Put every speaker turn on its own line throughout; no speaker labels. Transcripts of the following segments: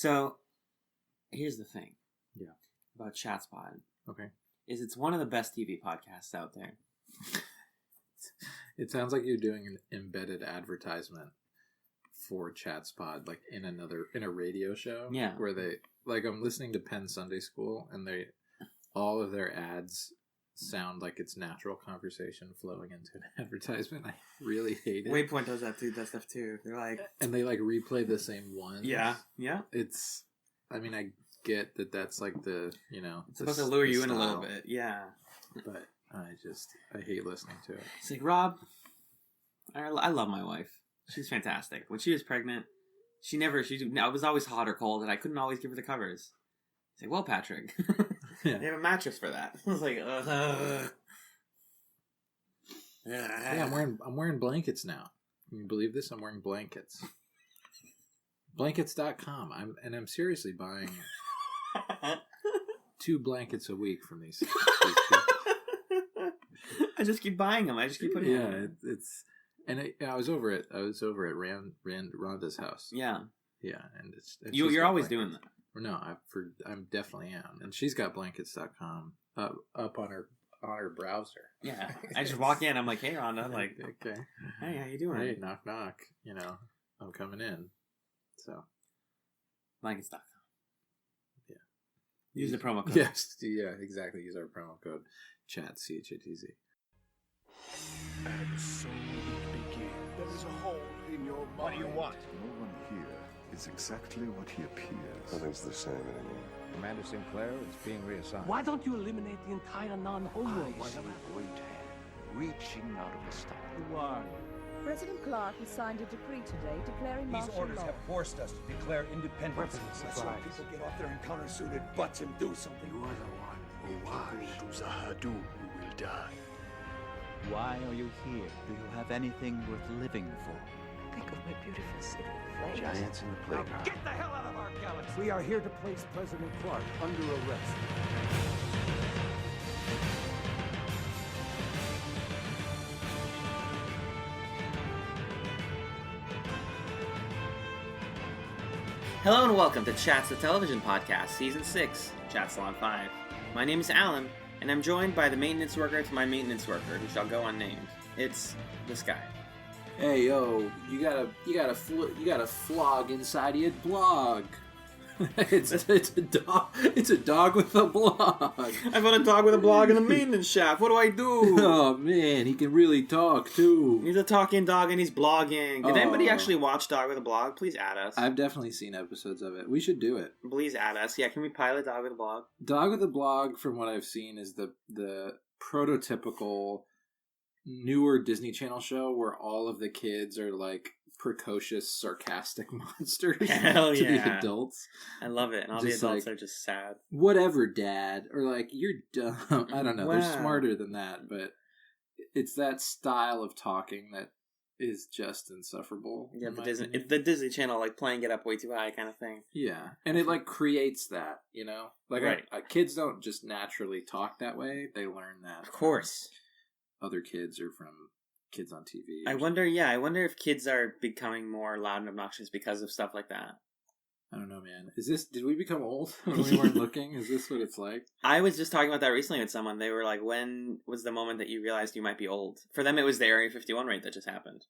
So, here's the thing.
Yeah.
About Chatzpod.
Okay.
Is it's one of the best TV podcasts out there.
It sounds like you're doing an embedded advertisement for Chatzpod, like in a radio show.
Yeah.
Where I'm listening to Penn Sunday School, and all of their ads sound like it's natural conversation flowing into an advertisement. I really hate it.
Waypoint does that stuff too. They're like,
and they like replay the same ones.
Yeah.
I mean, I get that that's like it's
supposed to lure you in a little bit. Yeah.
But I hate listening to it.
It's like, Rob, I love my wife. She's fantastic. When she was pregnant, I was always hot or cold, and I couldn't always give her the covers. It's like, well, Patrick,
yeah.
They have a mattress for that. I was like,
Yeah, I'm wearing blankets now. Can you believe this? I'm wearing blankets. Blankets.com. I'm seriously buying 2 blankets a week from these people.
I just keep buying them. I just keep putting them.
Yeah, it's and I was over at Rhonda's house.
Yeah,
yeah, and
you're always doing that.
No, I'm definitely am, and she's got blankets.com up on her browser.
Yeah, I just walk in. I'm like, hey, Rhonda. I'm like,
okay,
hey, how you doing?
Hey, knock knock. I'm coming in. So
blankets.com.
Yeah,
use the promo code.
Yes, yeah, exactly. Use our promo code CHATZ CHATZ.
And so it begins. There is a hole in your mind. What do you want?
No one here is exactly what he appears.
Nothing's the same anymore.
Commander Sinclair is being reassigned.
Why don't you eliminate the entire non-homo?
I see a great hand reaching out of the stars.
Who are
President Clark has signed a decree today declaring
These
martial
orders
law.
have forced us to declare independence.
That's why people get off their encounter-suited butts and do something.
You are the one who watched to Zahadu who will die.
Why are you here? Do you have anything worth living for?
Think of my beautiful city.
Giants in the playground.
Get the hell out of our galaxy!
We are here to place President Clark under arrest.
Hello and welcome to Chats the Television Podcast, Season 6, Chatzylon 5. My name is Alan, and I'm joined by the maintenance worker to my maintenance worker, who shall go unnamed. It's this guy.
Hey yo, you gotta flog inside of your blog. it's a dog with a blog.
I've got a dog with a blog in the maintenance shaft. What do I do?
Oh man, he can really talk too.
He's a talking dog and he's blogging. Did anybody actually watch Dog with a Blog? Please add us.
I've definitely seen episodes of it. We should do it.
Please add us. Yeah, can we pilot Dog with a Blog?
Dog with a Blog, from what I've seen, is the prototypical newer Disney Channel show where all of the kids are like precocious, sarcastic monsters
Hell
to
yeah.
the adults.
I love it. And all
Just
the adults
like,
are just sad.
Whatever, Dad. Or like, you're dumb. I don't know.
Wow.
They're smarter than that, but it's that style of talking that is just insufferable.
Yeah, the Disney Channel, like playing it up way too high kind of thing.
Yeah, and it like creates that, like
right.
Kids don't just naturally talk that way; they learn that.
Of course,
other kids or from kids on TV.
I wonder if kids are becoming more loud and obnoxious because of stuff like that.
I don't know, man. Did we become old when we weren't looking? Is this what it's like?
I was just talking about that recently with someone. They were like, when was the moment that you realized you might be old? For them, it was the Area 51 raid that just happened.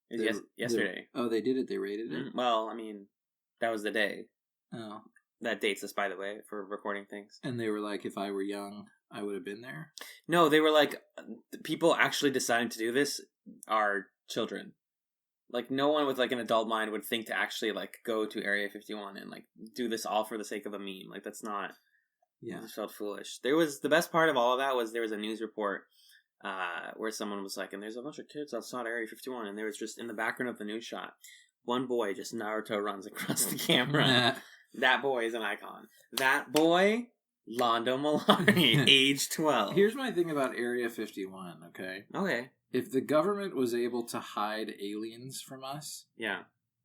It was yesterday.
They did it? They raided it?
Well, I mean, that was the day.
Oh.
That dates us, by the way, for recording things.
And they were like, if I were young, I would have been there?
No, they were like, people actually deciding to do this are children. Like, no one with, like, an adult mind would think to actually, like, go to Area 51 and, like, do this all for the sake of a meme. Like, that's not... Yeah. It just felt foolish. The best part of all of that was there was a news report where someone was like, and there's a bunch of kids outside Area 51, and there was just, in the background of the news shot, one boy just Naruto runs across the camera. That boy is an icon. That boy, Londo Mollari, age 12.
Here's my thing about Area 51, okay?
Okay.
If the government was able to hide aliens from us,
yeah,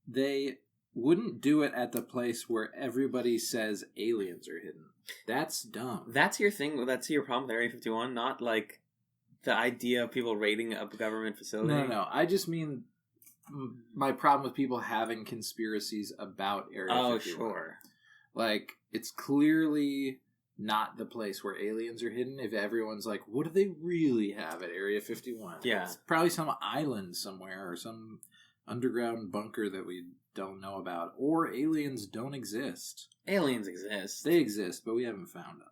they wouldn't do it at the place where everybody says aliens are hidden. That's dumb.
That's your thing? That's your problem with Area 51? Not, like, the idea of people raiding a government facility?
No. I just mean, my problem with people having conspiracies about Area 51.
Oh, sure.
Like, it's clearly not the place where aliens are hidden. If everyone's like, what do they really have at Area 51?
Yeah.
It's probably some island somewhere or some underground bunker that we don't know about. Or aliens don't exist.
Aliens exist.
They exist, but we haven't found them.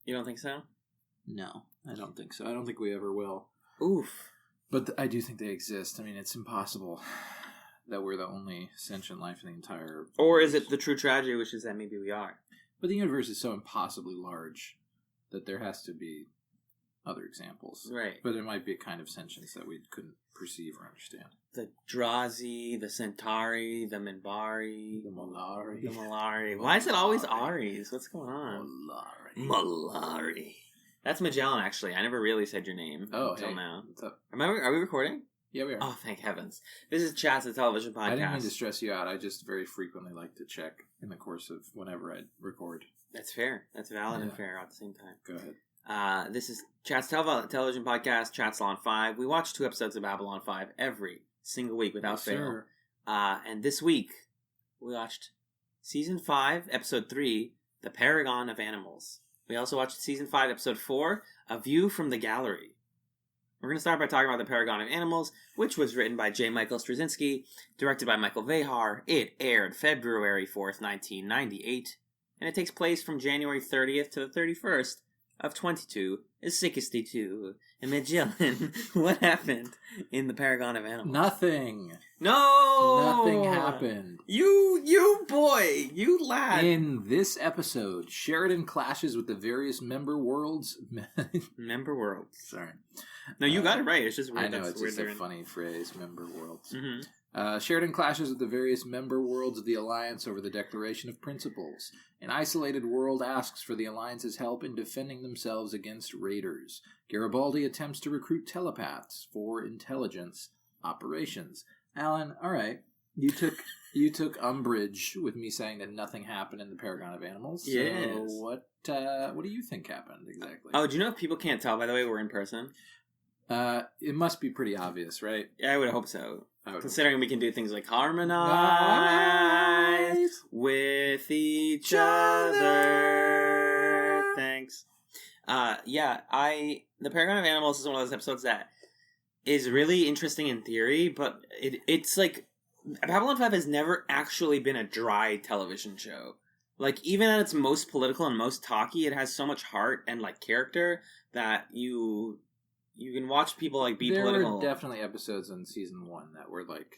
You don't think so?
No, I don't think so. I don't think we ever will.
Oof.
But I do think they exist. I mean, it's impossible that we're the only sentient life in the entire...
Or is it the true tragedy, which is that maybe we are?
But the universe is so impossibly large that there has to be other examples.
Right.
But there might be a kind of sentience that we couldn't perceive or understand.
The Drazi, the Centauri, the Minbari,
The Malari.
the Malari. Why is it always Aries? What's going on?
Malari.
Malari. That's Magellan, actually. I never really said your name until now.
What's up?
Are we recording?
Yeah, we are.
Oh, thank heavens. This is Chats, the television podcast.
I didn't mean to stress you out. I just very frequently like to check in the course of whenever I record.
That's fair. That's valid and
Yeah.
fair at the same time.
Go ahead.
This is Chats television podcast, Chatzylon 5. We watch 2 episodes of Babylon 5 every single week without
Yes,
fail.
sir.
And this week, we watched Season 5, Episode 3, The Paragon of Animals. We also watched Season 5, Episode 4, A View from the Gallery. We're going to start by talking about The Paragon of Animals, which was written by J. Michael Straczynski, directed by Michael Vehar. It aired February 4th, 1998, and it takes place from January 30th to the 31st of 2262. And Magellan, what happened in The Paragon of Animals?
Nothing.
No!
Nothing happened.
You boy! You lad!
In this episode, Sheridan clashes with the various member worlds.
Member worlds.
Sorry.
No, you got it right. It's just weird.
I know,
That's
it's
weird
just a
they're in-
funny phrase, member worlds.
Mhm.
Sheridan clashes with the various member worlds of the Alliance over the Declaration of Principles. An isolated world asks for the Alliance's help in defending themselves against raiders. Garibaldi attempts to recruit telepaths for intelligence operations. Alan, all right, you took umbrage with me saying that nothing happened in the Paragon of Animals. So
Yes.
what do you think happened exactly?
Oh, do you know if people can't tell, by the way, we're in person?
It must be pretty obvious, right?
Yeah, I would hope so.
I would
Considering we can do things like harmonize
Harmonize
with each other. Thanks. The Paragon of Animals is one of those episodes that is really interesting in theory, but it's like Babylon 5 has never actually been a dry television show. Like, even at its most political and most talky, it has so much heart and like character that you can watch people like be political.
There were definitely episodes in season 1 that were like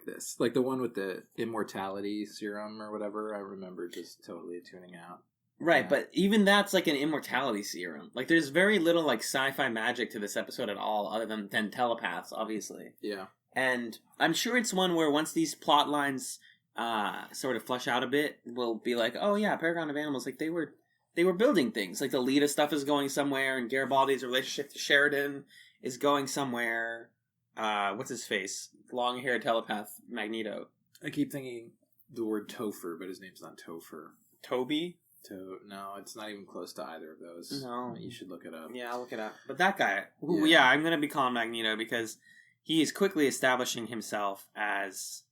this, like the one with the immortality serum or whatever. I remember just totally tuning out.
Right,
Yeah.
but even that's like an immortality serum. Like, there's very little like sci-fi magic to this episode at all, other than telepaths, obviously.
Yeah,
And I'm sure it's one where once these plot lines sort of flesh out a bit, we'll be like, oh yeah, Paragon of Animals, like they were building things. Like the Lita stuff is going somewhere, and Garibaldi's relationship to Sheridan is going somewhere. What's his face? Long-haired telepath Magneto.
I keep thinking the word Topher, but his name's not Topher.
Toby?
No, it's not even close to either of those.
No.
You should look it up.
Yeah, I'll look it up. But that guy, who,
Yeah.
I'm going to be calling Magneto because he is quickly establishing himself as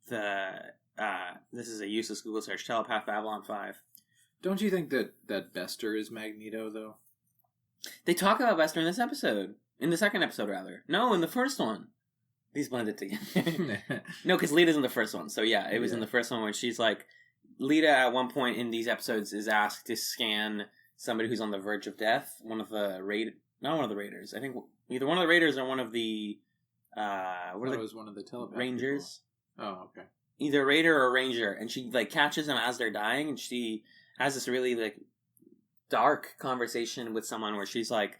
this is a useless Google search, telepath Babylon 5.
Don't you think that Bester is Magneto, though?
They talk about Bester in this episode. In the second episode, rather. No, in the first one. These blended together. No, because Lita's in the first one. So yeah, it was in the first one when she's like... Lita, at one point in these episodes, is asked to scan somebody who's on the verge of death. One of the not one of the raiders. I think either one of the raiders or one of the...
it was one of the telepath
Rangers.
people. Oh, okay.
Either a raider or a ranger. And she like catches them as they're dying, and she has this really like dark conversation with someone where she's like,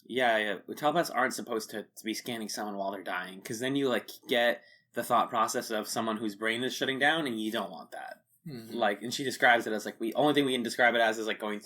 yeah, telepaths aren't supposed to be scanning someone while they're dying, because then you like get the thought process of someone whose brain is shutting down, and you don't want that.
Mm-hmm.
Like, and she describes it as like only thing we can describe it as is like going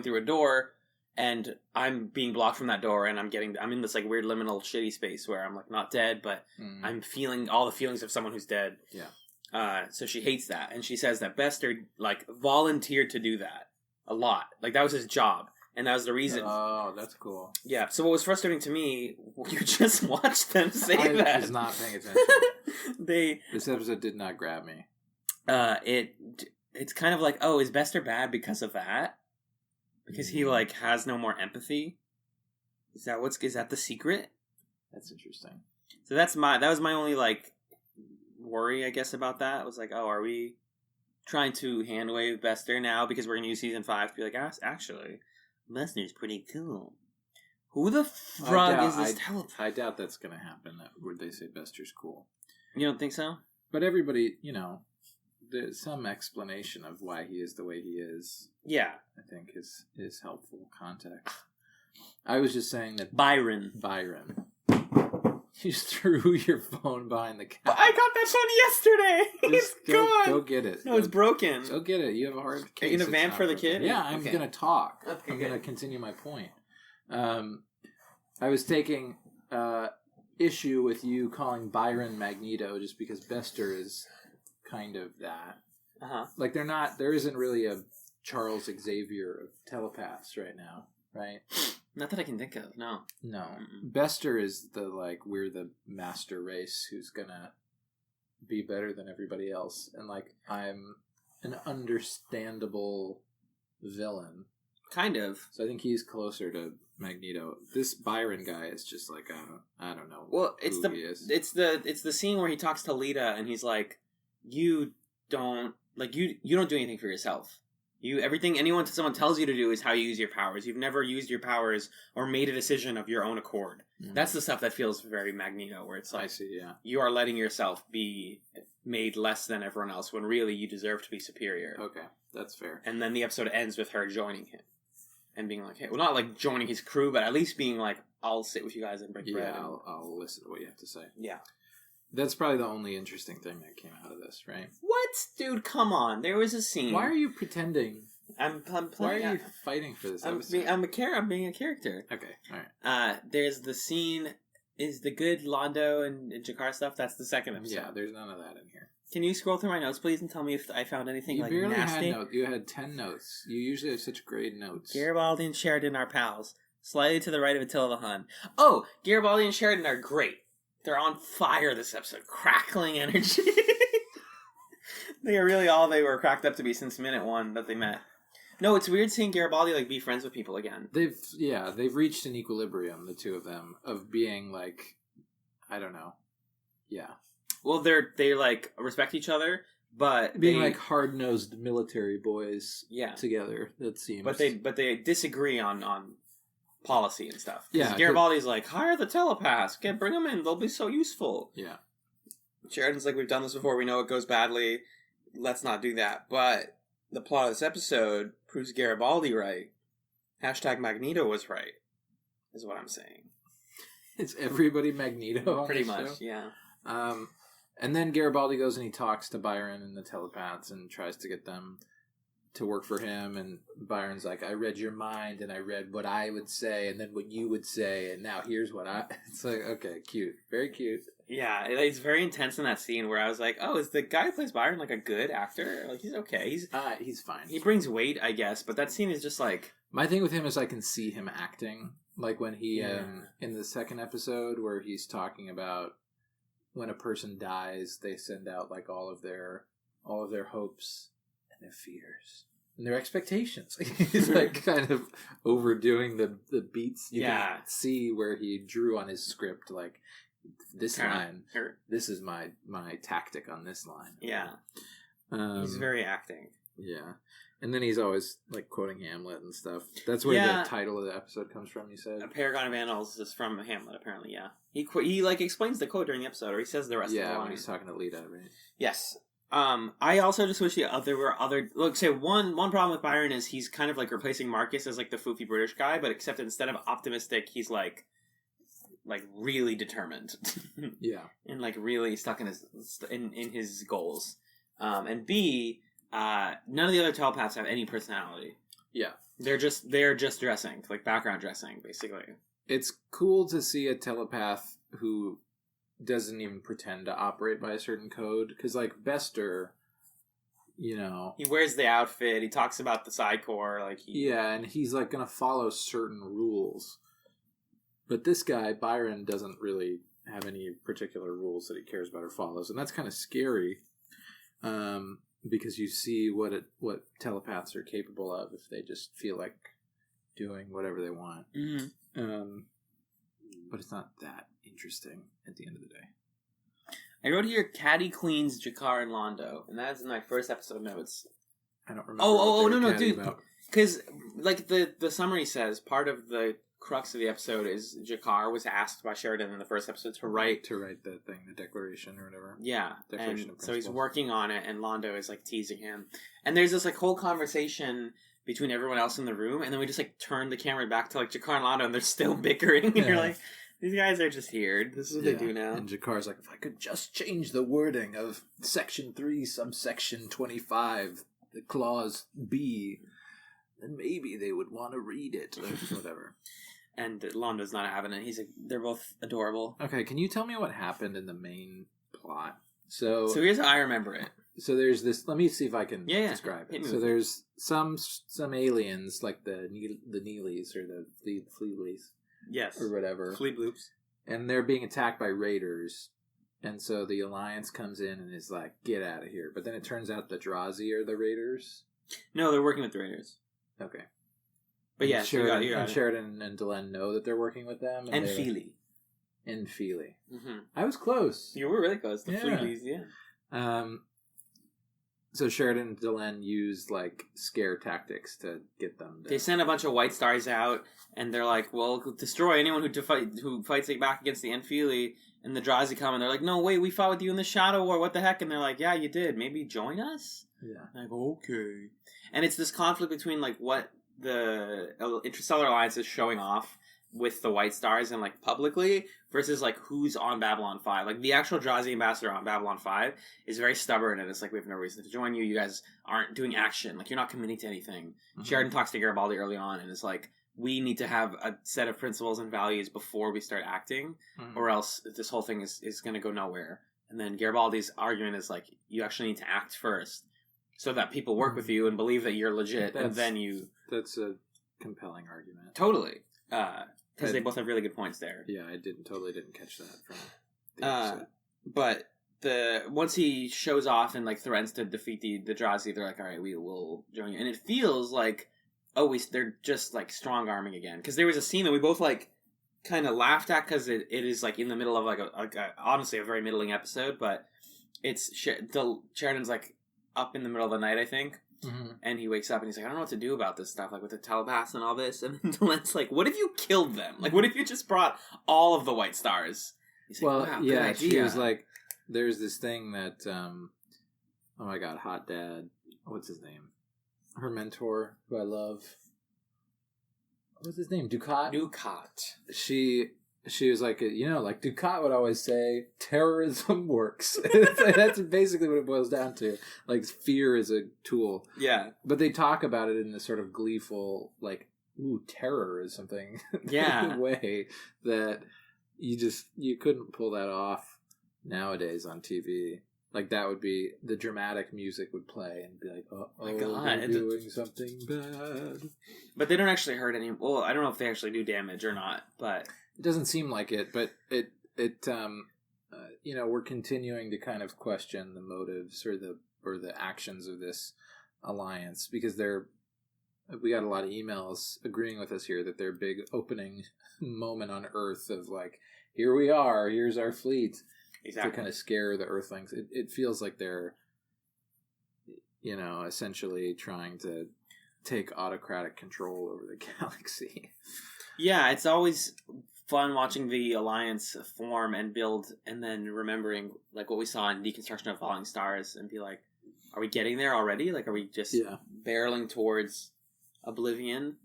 through a door, and I'm being blocked from that door, and I'm in this like weird liminal shitty space where I'm like not dead, but I'm feeling all the feelings of someone who's dead.
Yeah.
So she hates that, and she says that Bester like volunteered to do that a lot. Like that was his job. And that was the reason.
Oh, that's cool.
Yeah, so what was frustrating to me, you just watched them say that.
I was not paying attention. This episode did not grab me.
It's kind of like, oh, is Bester bad because of that? Because he, like, has no more empathy? Is that the secret?
That's interesting.
So that was my only, like, worry, I guess, about that. I was like, oh, are we trying to handwave Bester now because we're going to use season 5 to be like, actually, Bester's pretty cool. Who the frog is this telepath?
I doubt that's going to happen. Would they say Bester's cool?
You don't think so?
But everybody, there's some explanation of why he is the way he is.
Yeah.
I think is helpful context. I was just saying that...
Byron.
You just threw your phone behind the couch.
I got that phone yesterday. It's gone.
Go get it.
No, it's broken.
Go get it. You have a hard case.
Are you going to vamp for the kid?
Yeah, I'm going to talk. Okay, I'm going to continue my point. I was taking issue with you calling Byron Magneto just because Bester is kind of that.
Uh-huh.
Like, there isn't really a Charles Xavier of telepaths right now, right?
Not that I can think of, no.
No. Mm-mm. Bester is we're the master race who's gonna be better than everybody else. And, I'm an understandable villain.
Kind of.
So I think he's closer to Magneto. This Byron guy is just like, I don't know.
Well, it's the scene where he talks to Lita and he's like, you don't do anything for yourself. Everything someone tells you to do is how you use your powers. You've never used your powers or made a decision of your own accord. Mm-hmm. That's the stuff that feels very Magneto, where it's like,
I see, yeah.
You are letting yourself be made less than everyone else when really you deserve to be superior.
Okay, that's fair.
And then the episode ends with her joining him and being like, hey, well, not like joining his crew, but at least being like, I'll sit with you guys and break bread.
Yeah, I'll listen to what you have to say.
Yeah.
That's probably the only interesting thing that came out of this, right?
What? Dude, come on. There was a scene.
Why are you pretending?
I'm playing.
Why are you fighting for this episode?
I'm being a character.
Okay, alright.
There's the scene, is the good Londo and Jakar stuff, that's the second episode.
Yeah, there's none of that in here.
Can you scroll through my notes, please, and tell me if I found anything
you barely
nasty?
had notes. You had 10 notes. You usually have such great notes.
Garibaldi and Sheridan are pals. Slightly to the right of Attila the Hun. Oh, Garibaldi and Sheridan are great. They're on fire this episode. Crackling energy. They are really all they were cracked up to be since minute 1 that they met. No, it's weird seeing Garibaldi be friends with people again.
They've reached an equilibrium, the two of them, of being I don't know. Yeah.
Well, they respect each other, but
being hard-nosed military boys together, that seems.
But they disagree on policy and stuff.
Yeah,
Garibaldi's hire the telepaths. Bring them in. They'll be so useful.
Yeah.
Sheridan's we've done this before. We know it goes badly. Let's not do that. But the plot of this episode proves Garibaldi right. # Magneto was right, is what I'm saying.
Is everybody Magneto on
Pretty
this
much,
show?
yeah.
And then Garibaldi goes and he talks to Byron and the telepaths and tries to get them to work for him, and Byron's like, I read your mind and I read what I would say and then what you would say, and now here's what I... It's okay, cute. Very cute.
Yeah, it's very intense in that scene where I was like, oh, is the guy who plays Byron a good actor? He's okay.
He's fine.
He brings weight, I guess, but that scene is just
My thing with him is I can see him acting. When he, in the second episode where he's talking about when a person dies, they send out all of their hopes and their fears and their expectations. He's kind of overdoing the beats. You can see where he drew on his script, this line. This is my tactic on this line.
Yeah, he's very acting.
Yeah, and then he's always quoting Hamlet and stuff. That's where the title of the episode comes from. You said
Paragon of Annals is from Hamlet. Apparently, yeah. He explains the quote during the episode, or he says the rest of the line.
Yeah, when he's talking to Lita, right?
Yes. I also just wish there were other... one problem with Byron is he's kind of replacing Marcus as the foofy British guy, but except instead of optimistic, he's really determined.
Yeah.
And really stuck in his goals. And B, none of the other telepaths have any personality.
Yeah.
They're just dressing, background dressing, basically.
It's cool to see a telepath who doesn't even pretend to operate by a certain code, because Bester, you know,
he wears the outfit. He talks about the Psycor. Like
and he's like going to follow certain rules. But this guy Byron doesn't really have any particular rules that he cares about or follows, and that's kind of scary. Because you see what telepaths are capable of if they just feel like doing whatever they want.
Mm-hmm.
But it's not that interesting at the end of the day.
I wrote here Caddy cleans Jakar and Londo, and that's in my first episode of notes.
I don't remember.
No, dude. Because like the summary says, part of the crux of the episode is Jakar was asked by Sheridan in the first episode to write
the thing, the declaration or whatever.
Yeah,
Declaration
and so he's working on it, and Londo is like teasing him, and there's this like whole conversation between everyone else in the room, and then we just like turn the camera back to like Jakar and Londo, and they're still bickering, and you're like, these guys are just here. This is what they do now.
And Jakar's like, if I could just change the wording of Section 3, subsection 25, the clause B, then maybe they would want to read it, or whatever.
And Londo's not having it. He's like, they're both adorable.
Okay, can you tell me what happened in the main plot? So
here's how I remember it.
So there's this. Let me see if I can describe it.
Hit me
So there's some aliens like the Neelys or the Fleableys.
Yes.
Or whatever.
Fleabloops.
And they're being attacked by raiders. And so the Alliance comes in and is like, get out of here. But then it turns out the Drazi are the raiders.
No, they're working with the raiders.
Okay.
But yeah,
Sheridan and Delenn know that they're working with them.
And Feely.
And Feely.
Mm-hmm.
I was close.
You were really close. The Fleableys, yeah.
So Sheridan and Delenn use like scare tactics to get them.
They send a bunch of White Stars out, and they're like, "Well, destroy anyone who fights back against the Enfeely." And the Drazi come, and they're like, "No, wait, we fought with you in the Shadow War. What the heck?" And they're like, "Yeah, you did. Maybe join us."
Yeah.
And I go, "Okay." And it's this conflict between like what the Interstellar Alliance is showing off with the White Stars and like publicly versus like who's on Babylon 5. Like the actual Drazi ambassador on Babylon 5 is very stubborn, and it's like, we have no reason to join you. You guys aren't doing action. Like you're not committing to anything. Mm-hmm. Sheridan talks to Garibaldi early on and is like, we need to have a set of principles and values before we start acting, or else this whole thing is going to go nowhere. And then Garibaldi's argument is like, you actually need to act first so that people work with you and believe that you're legit, and then you...
That's a compelling argument.
Totally. Because they both have really good points there.
Yeah, I totally didn't catch that from the episode.
But once he shows off and like threatens to defeat the Drazi, they're like, all right, we will join you. And it feels like, they're just like strong arming again. Because there was a scene that we both like kind of laughed at because it is like in the middle of like a honestly a very middling episode, but it's Sheridan's like up in the middle of the night, I think. Mm-hmm. And he wakes up and he's like, I don't know what to do about this stuff, like with the telepaths and all this. And then Delenn's like, what if you killed them? Like, what if you just brought all of the White Stars? He's like, wow, good idea.
She was like, there's this thing that, oh my god, Hot Dad, what's his name? Her mentor, who I love. What's his name? Ducat? She was like, like Ducat would always say, terrorism works. That's basically what it boils down to. Like, fear is a tool.
Yeah.
But they talk about it in this sort of gleeful, like, ooh, terror is something.
Yeah.
way that you couldn't pull that off nowadays on TV. Like, that would be, the dramatic music would play and be like, they're doing something bad.
But they don't actually hurt any, well, I don't know if they actually do damage or not, but...
It doesn't seem like it, but it we're continuing to kind of question the motives or the actions of this alliance, because we got a lot of emails agreeing with us here that their big opening moment on Earth of like, here we are, here's our fleet, to kind of scare the Earthlings. It feels like they're, essentially trying to take autocratic control over the galaxy.
Yeah, it's always fun watching the Alliance form and build, and then remembering like what we saw in Deconstruction of Falling Stars, and be like, are we getting there already? Like, are we just barreling towards oblivion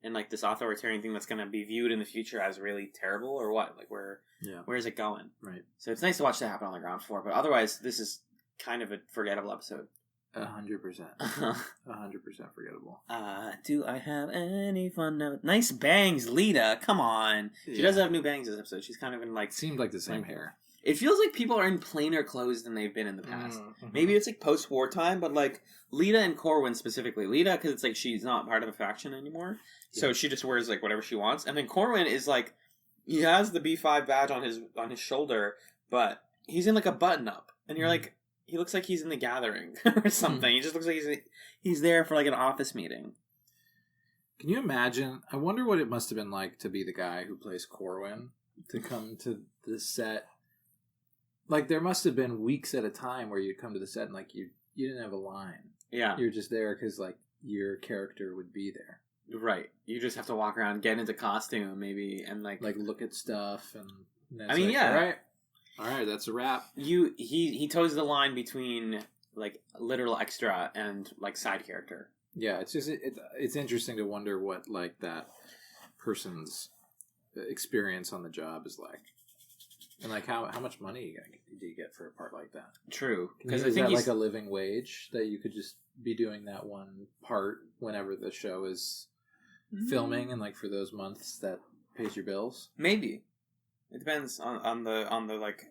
and like this authoritarian thing that's going to be viewed in the future as really terrible, or what? Like, where is it going?
Right.
So it's nice to watch that happen on the ground floor, but otherwise this is kind of a forgettable episode.
100%. 100% forgettable.
Do I have any fun notes? Nice bangs, Lita. Come on. She does have new bangs this episode. She's kind of in like...
Seemed like the same hair.
It feels like people are in plainer clothes than they've been in the past. Maybe it's like post-war time, but like Lita and Corwin specifically. Lita, because it's like she's not part of a faction anymore, so she just wears like whatever she wants. And then Corwin is like, he has the B5 badge on his shoulder, but he's in like a button-up, and you're like, he looks like he's in the Gathering or something. He just looks like he's there for like an office meeting.
Can you imagine? I wonder what it must have been like to be the guy who plays Corwin, to come to the set. Like, there must have been weeks at a time where you'd come to the set and, like, you didn't have a line.
Yeah.
You're just there because, like, your character would be there.
Right. You just have to walk around, get into costume, maybe, and, like
look at stuff. And
I mean, yeah.
All right, that's a wrap.
He toes the line between, like, literal extra and, like, side character.
Yeah, it's just, it's interesting to wonder what, like, that person's experience on the job is like. And, like, how much money do you get for a part like that?
True.
Because I think like a living wage that you could just be doing that one part whenever the show is filming, and, like, for those months that pays your bills?
Maybe. It depends on the like,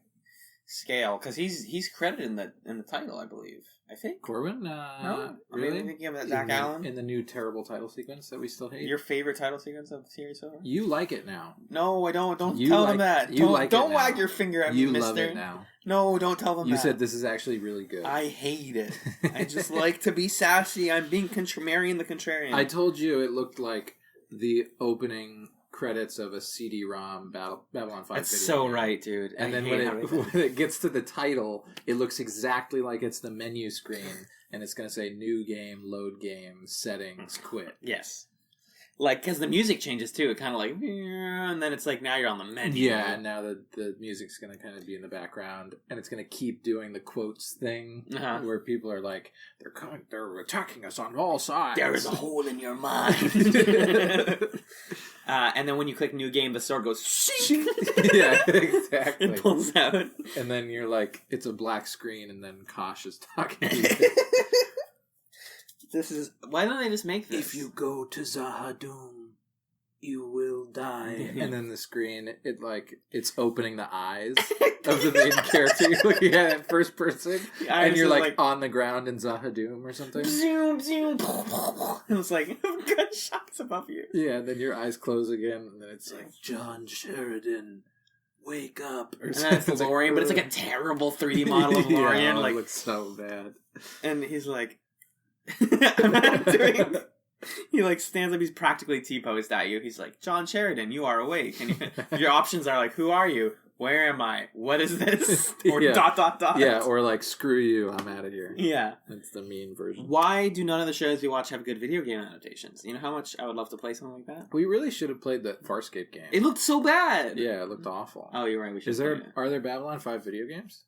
scale. Because he's credited in the title, I believe. I think.
Corwin?
No?
Really?
I'm thinking of Zach Allen?
In the new terrible title sequence that we still hate?
Your favorite title sequence of the series so far?
You like it now.
No, I don't. Don't tell them that. Don't wag your finger at me, mister.
You love it now.
No, don't tell them that.
You said this is actually really good.
I hate it. I just like to be sassy. I'm being marrying the contrarian.
I told you it looked like the opening credits of a CD-ROM Babylon 5
That's
video
so
game.
right, dude.
And then when it gets to the title, it looks exactly like it's the menu screen, and it's going to say new game, load game, settings, quit.
Yes. Like, because the music changes too. It kind of like, and then it's like, now you're on the menu.
Yeah, and now the music's going to kind of be in the background, and it's going to keep doing the quotes thing, where people are like, they're attacking us on all sides.
There is a hole in your mind. And then when you click new game, the sword goes, shink!
Yeah, exactly.
It pulls out.
And then you're like, it's a black screen, and then Kosh is talking to you.
This is... Why don't they just make this?
If you go to Zahadum, you will die. And then the screen, it's opening the eyes of the main character. You're looking at it in first person, and you're like on the ground in Zahadum or something.
Zoom, zoom. And it's like, gunshots above you.
Yeah, and then your eyes close again, and then it's like, John Sheridan, wake up. Or
and that's Lorian, but it's like a terrible 3D model of Lorian.
It looks so bad.
And he's like, I'm not doing... He like stands up, he's practically T-posed at you. He's like, John Sheridan, you are awake. And your options are like, who are you? Where am I? What is this? Or ...
Yeah, or like, screw you, I'm out of here.
Yeah.
That's the mean version.
Why do none of the shows we watch have good video game adaptations? You know how much I would love to play something like that?
We really should have played the Farscape game.
It looked so bad!
Yeah, it looked awful.
Oh, you're right, we should
Are there Babylon 5 video games?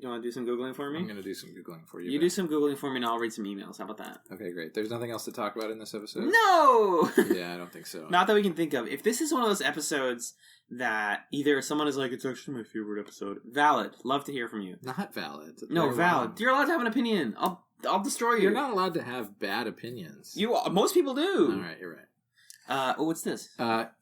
You want to do some Googling for me?
I'm going to do some Googling for you.
You do some Googling for me and I'll read some emails. How about that?
Okay, great. There's nothing else to talk about in this episode?
No!
Yeah, I don't think so.
Not that we can think of. If this is one of those episodes that either someone is like, it's actually my favorite episode. Valid. Love to hear from you.
Not valid.
No, valid. Wrong. You're allowed to have an opinion. I'll destroy you.
You're not allowed to have bad opinions.
Most people do.
All right, you're right.
What's this?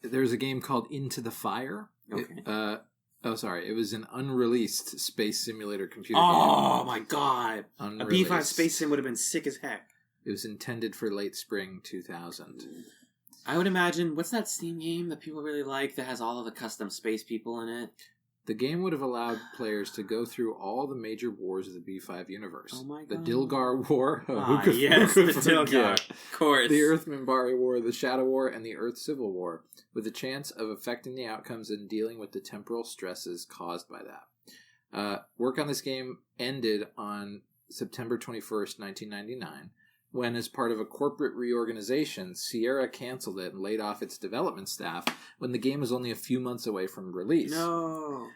There's a game called Into the Fire.
Okay.
It was an unreleased space simulator computer
game.
game.
Oh my god.
Unreleased.
A B5 space sim would have been sick as heck.
It was intended for late spring 2000.
I would imagine, what's that Steam game that people really like that has all of the custom space people in it?
The game would have allowed players to go through all the major wars of the B5 universe.
Oh my god.
The Dilgar War.
Yes, the Dilgar. Of course.
The Earth Minbari War, the Shadow War, and the Earth Civil War, with a chance of affecting the outcomes and dealing with the temporal stresses caused by that. Work on this game ended on September 21st, 1999, when, as part of a corporate reorganization, Sierra canceled it and laid off its development staff when the game was only a few months away from release.
No.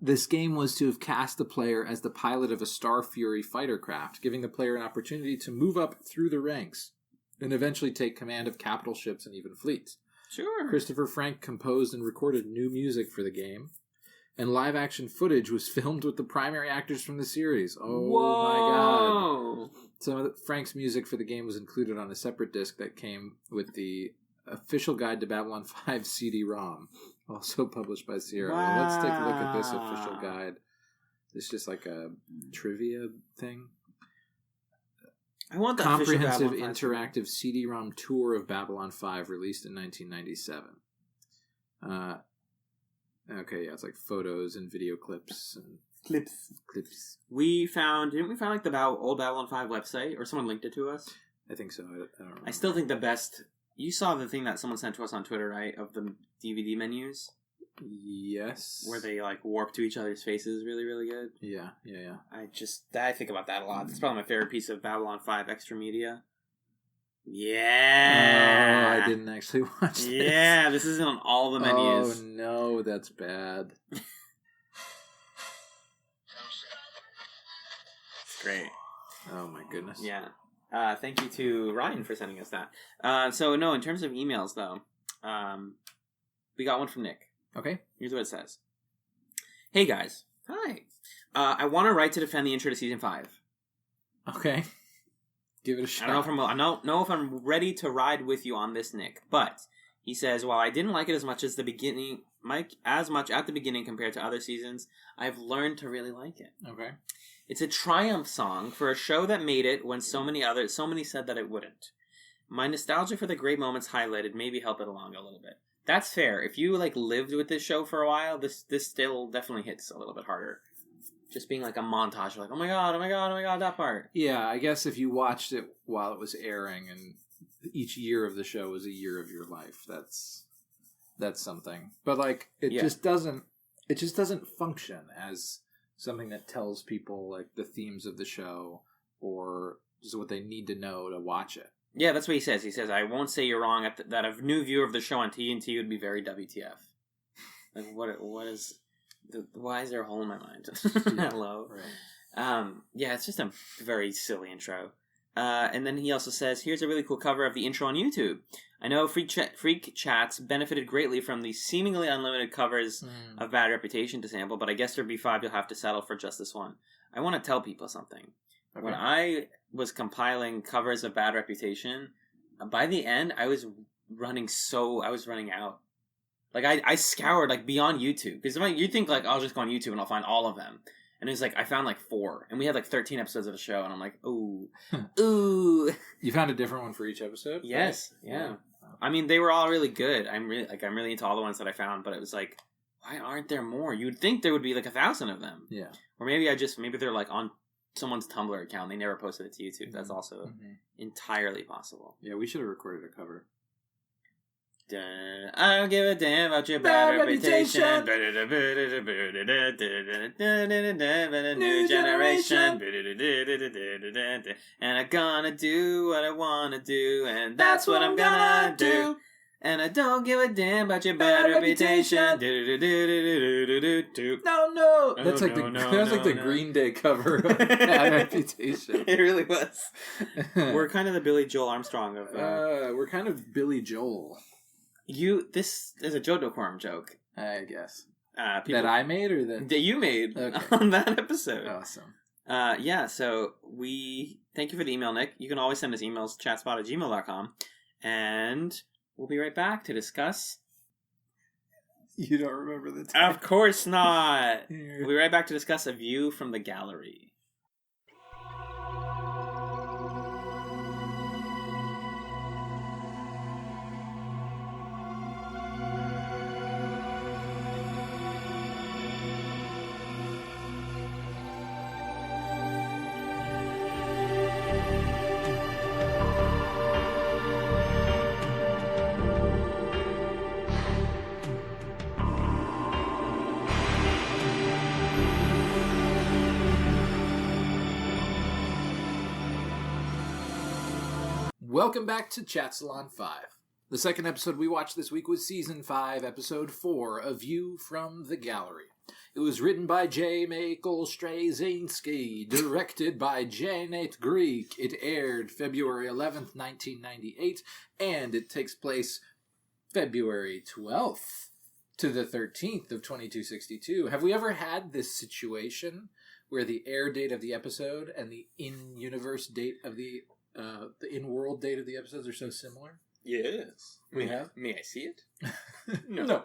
This game was to have cast the player as the pilot of a Star Fury fighter craft, giving the player an opportunity to move up through the ranks and eventually take command of capital ships and even fleets.
Sure.
Christopher Frank composed and recorded new music for the game, and live-action footage was filmed with the primary actors from the series. Oh,
whoa.
My God. Some of Frank's music for the game was included on a separate disc that came with the official guide to Babylon 5 CD-ROM. Also published by Sierra. Well, let's take a look at this official guide. It's just like a trivia thing.
I want the
comprehensive interactive CD-ROM tour of Babylon 5 released in 1997. Okay, yeah, it's like photos and video clips and clips.
Didn't we find like the old Babylon 5 website, or someone linked it to us?
I think so. I don't remember.
I still think the best. You saw the thing that someone sent to us on Twitter, right? Of the DVD menus.
Yes.
Where they like warp to each other's faces, really, really good.
Yeah.
I think about that a lot. It's probably my favorite piece of Babylon 5 extra media. Yeah.
Oh, I didn't actually watch this.
Yeah, this isn't on all the menus.
Oh no, that's bad.
It's great.
Oh my goodness.
Yeah. Thank you to Ryan for sending us that. So no, in terms of emails though, we got one from Nick.
Okay.
Here's what it says. Hey guys. Hi. I want to write to defend the intro to season 5.
Okay. Give it a shot.
I don't know if I'm ready to ride with you on this, Nick. But he says, while I didn't like it as much at the beginning compared to other seasons, I've learned to really like it.
Okay.
It's a triumph song for a show that made it when so many said that it wouldn't. My nostalgia for the great moments highlighted maybe help it along a little bit. That's fair. If you lived with this show for a while, this still definitely hits a little bit harder. Just being like a montage, oh my god, that part.
Yeah, I guess if you watched it while it was airing, and each year of the show was a year of your life, that's something. But it just doesn't function as something that tells people the themes of the show or just what they need to know to watch it.
Yeah, that's what he says. He says, I won't say you're wrong that a new viewer of the show on TNT would be very WTF. Why is there a hole in my mind? Hello. Right. Yeah, it's just a very silly intro. And then he also says, here's a really cool cover of the intro on YouTube. I know Freak Chats benefited greatly from the seemingly unlimited covers of Bad Reputation to sample, but I guess for B5 you'll have to settle for just this one. I want to tell people something. Okay. When I was compiling covers of Bad Reputation, by the end I was running out. I scoured beyond YouTube, because you think I'll just go on YouTube and I'll find all of them, and it was I found 4, and we had 13 episodes of the show, and I'm like, ooh.
You found a different one for each episode?
Yes, yeah. I mean, they were all really good. I'm really into all the ones that I found, but it was why aren't there more? You'd think there would be 1,000 of them.
Yeah.
Or maybe they're on someone's Tumblr account. They never posted it to YouTube. Mm-hmm. That's also entirely possible.
Yeah, we should have recorded a cover.
I don't give a damn about your bad reputation. New generation. And I'm gonna do what I wanna do, and that's what I'm gonna do. And I don't give a damn about your bad reputation.
No. That's the Green Day cover of Bad Reputation.
It really was. We're kind of the Billy Joel Armstrong of.
We're kind of Billy Joel.
This is a Joe Decorum joke.
I guess.
That
I made or that
you made on that episode.
Awesome.
Yeah, so we thank you for the email, Nick. You can always send us emails, chatspot@gmail.com. And we'll be right back to discuss...
You don't remember the time?
Of course not! We'll be right back to discuss A View from the Gallery.
Welcome back to Chatzylon 5. The second episode we watched this week was Season 5, Episode 4, A View from the Gallery. It was written by J. Michael Straczynski, directed by Janet Greek. It aired February 11th, 1998, and it takes place February 12th to the 13th of 2262. Have we ever had this situation where the air date of the episode and the in-universe date of the in-world date of the episodes are so similar?
Yes.
We have?
May I see it?
No.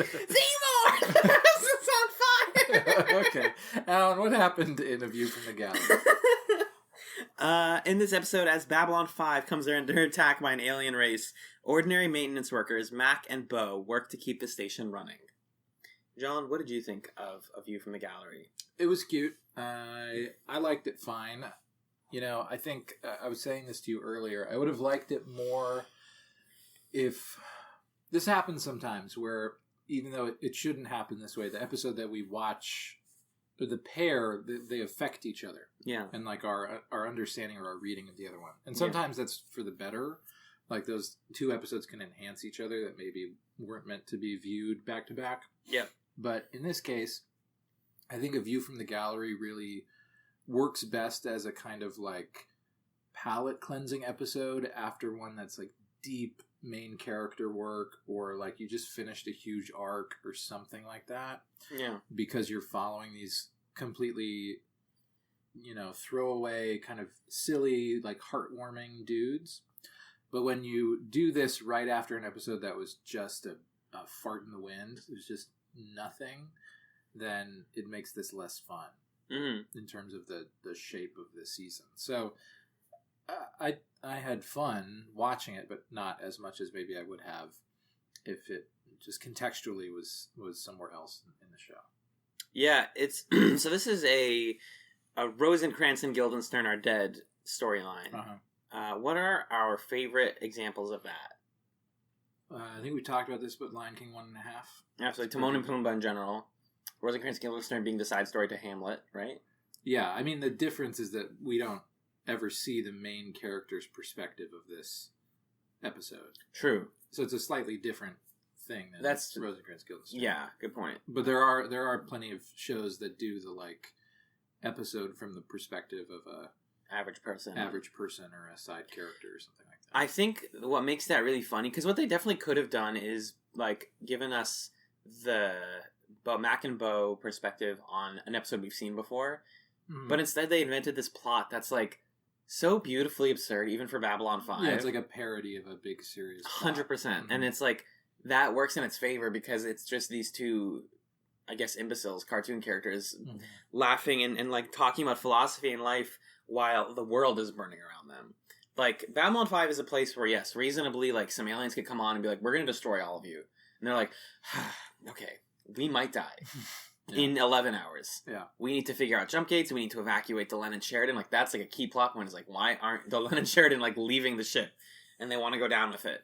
Seymour! The house is on fire!
Okay. Alan, what happened in A View from the Gallery?
In this episode, as Babylon 5 comes under attack by an alien race, ordinary maintenance workers, Mac and Bo, work to keep the station running. John, what did you think of A View from the Gallery?
It was cute. I liked it fine. You know, I think I was saying this to you earlier. I would have liked it more if this happens sometimes where even though it shouldn't happen this way, the episode that we watch, the pair, they affect each other.
Yeah.
And like our understanding or our reading of the other one. And sometimes that's for the better. Like those two episodes can enhance each other that maybe weren't meant to be viewed back to back.
Yeah.
But in this case, I think A View from the Gallery really works best as a kind of like palate cleansing episode after one that's like deep main character work, or like you just finished a huge arc or something like that.
Yeah.
Because you're following these completely, you know, throwaway kind of silly, like heartwarming dudes. But when you do this right after an episode that was just a fart in the wind, it was just nothing, then it makes this less fun in terms of the shape of the season. So I had fun watching it, but not as much as maybe I would have if it just contextually was somewhere else in the show.
Yeah, it's so this is a Rosencrantz and Guildenstern are dead storyline. What are our favorite examples of that?
I think we talked about this, but Lion King 1.5.
Absolutely, Timon and Pumbaa in general. Rosencrantz and Guildenstern being the side story to Hamlet, right?
Yeah, I mean the difference is that we don't ever see the main character's perspective of this episode.
True.
So it's a slightly different thing than Rosencrantz Guildenstern.
Yeah, good point.
But there are plenty of shows that do the like episode from the perspective of a average person or a side character or something like that.
I think what makes that really funny, because what they definitely could have done is like given us the Mac and Bo perspective on an episode we've seen before, but instead they invented this plot that's like so beautifully absurd, even for Babylon 5.
Yeah, it's like a parody of a big series.
100%. And it's like, that works in its favor because it's just these two, I guess, imbeciles, cartoon characters, laughing and like talking about philosophy and life while the world is burning around them. Like, Babylon 5 is a place where, yes, reasonably, like, some aliens could come on and be like, we're going to destroy all of you. And they're like, okay, we might die. In 11 hours.
Yeah.
We need to figure out jump gates. We need to evacuate the Len Sheridan. Like, that's like a key plot point. Is like, why aren't the Len Sheridan like leaving the ship? And they want to go down with it.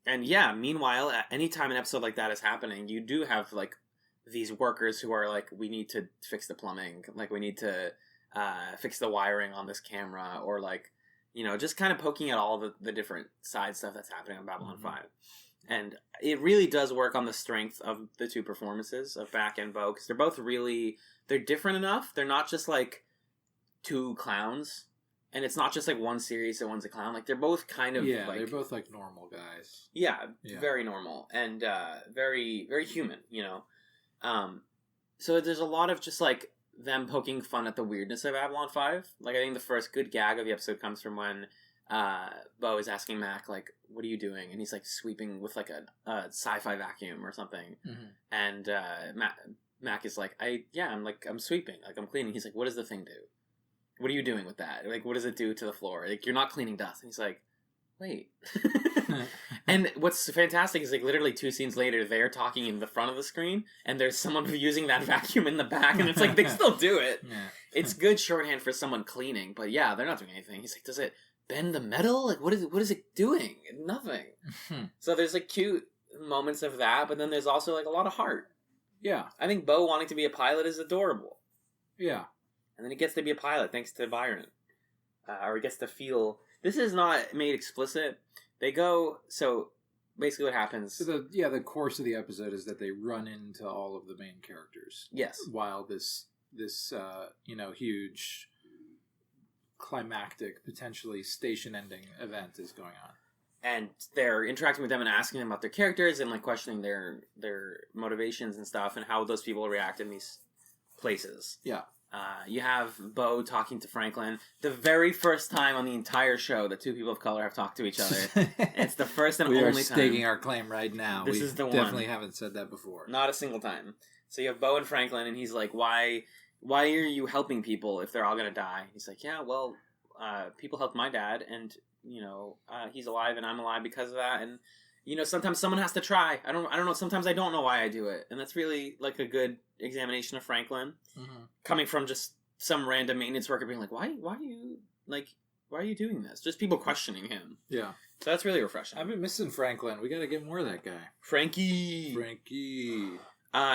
And yeah, meanwhile, at any time an episode like that is happening, you do have like these workers who are like, we need to fix the plumbing. Like, we need to fix the wiring on this camera. Or like, you know, just kind of poking at all the different side stuff that's happening on Babylon 5. And it really does work on the strength of the two performances of Mac and Bo, because they're both really, they're different enough. They're not just like two clowns, and it's not just like one series that one's a clown. Like, they're both kind of like,
they're both like normal guys.
Yeah, very normal and very, very human, you know. So there's a lot of just like them poking fun at the weirdness of Babylon 5. Like, I think the first good gag of the episode comes from when Bo is asking Mac, like, what are you doing? And he's like sweeping with like a sci-fi vacuum or something. And Mac is like, I'm sweeping, like I'm cleaning. He's like, what does the thing do? What are you doing with that? Like, what does it do to the floor? Like, you're not cleaning dust. And he's like, wait. And what's fantastic is like literally 2 scenes later, they're talking in the front of the screen and there's someone using that vacuum in the back, and it's like, they still do it. It's good shorthand for someone cleaning, but yeah, they're not doing anything. He's like, does it bend the metal? Like, what is it doing? Nothing. So there's like cute moments of that, but then there's also like a lot of heart.
Yeah.
I think Bo wanting to be a pilot is adorable.
Yeah.
And then he gets to be a pilot thanks to Byron. Or he gets to feel... This is not made explicit. They go... So, basically what happens...
So the course of the episode is that they run into all of the main characters.
Yes.
While this huge climactic, potentially station-ending event is going on.
And they're interacting with them and asking them about their characters and like questioning their motivations and stuff and how those people react in these places.
Yeah.
You have Bo talking to Franklin. The very first time on the entire show that two people of color have talked to each other. It's the first and
we
only
are
time.
staking our claim right now.
This
we
is the
definitely
one.
haven't said that before.
Not a single time. So you have Bo and Franklin, and he's like, why are you helping people if they're all going to die? He's like, yeah, well, people helped my dad, and, he's alive, and I'm alive because of that, and, sometimes someone has to try. I don't know, sometimes I don't know why I do it, and that's really, like, a good examination of Franklin, coming from just some random maintenance worker being like, why are you doing this? Just people questioning him.
Yeah.
So that's really refreshing.
I've been missing Franklin. We got to get more of that guy.
Frankie!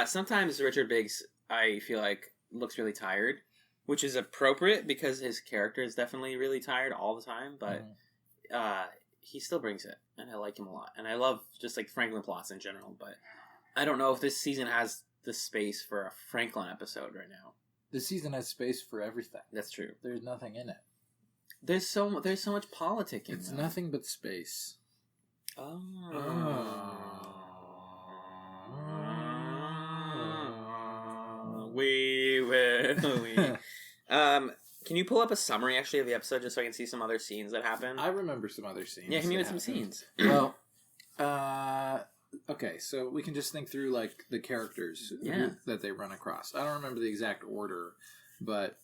Sometimes Richard Biggs, I feel like, looks really tired, which is appropriate because his character is definitely really tired all the time, but he still brings it, and I like him a lot. And I love just, like, Franklin plots in general, but I don't know if this season has the space for a Franklin episode right now.
This season has space for everything.
That's true.
There's nothing in it.
There's so much politicking.
It's nothing but space.
Can you pull up a summary actually of the episode just so I can see some other scenes that happen?
I remember some other scenes.
Yeah, hit me with some scenes.
Well, okay, so we can just think through like the characters that they run across. I don't remember the exact order, but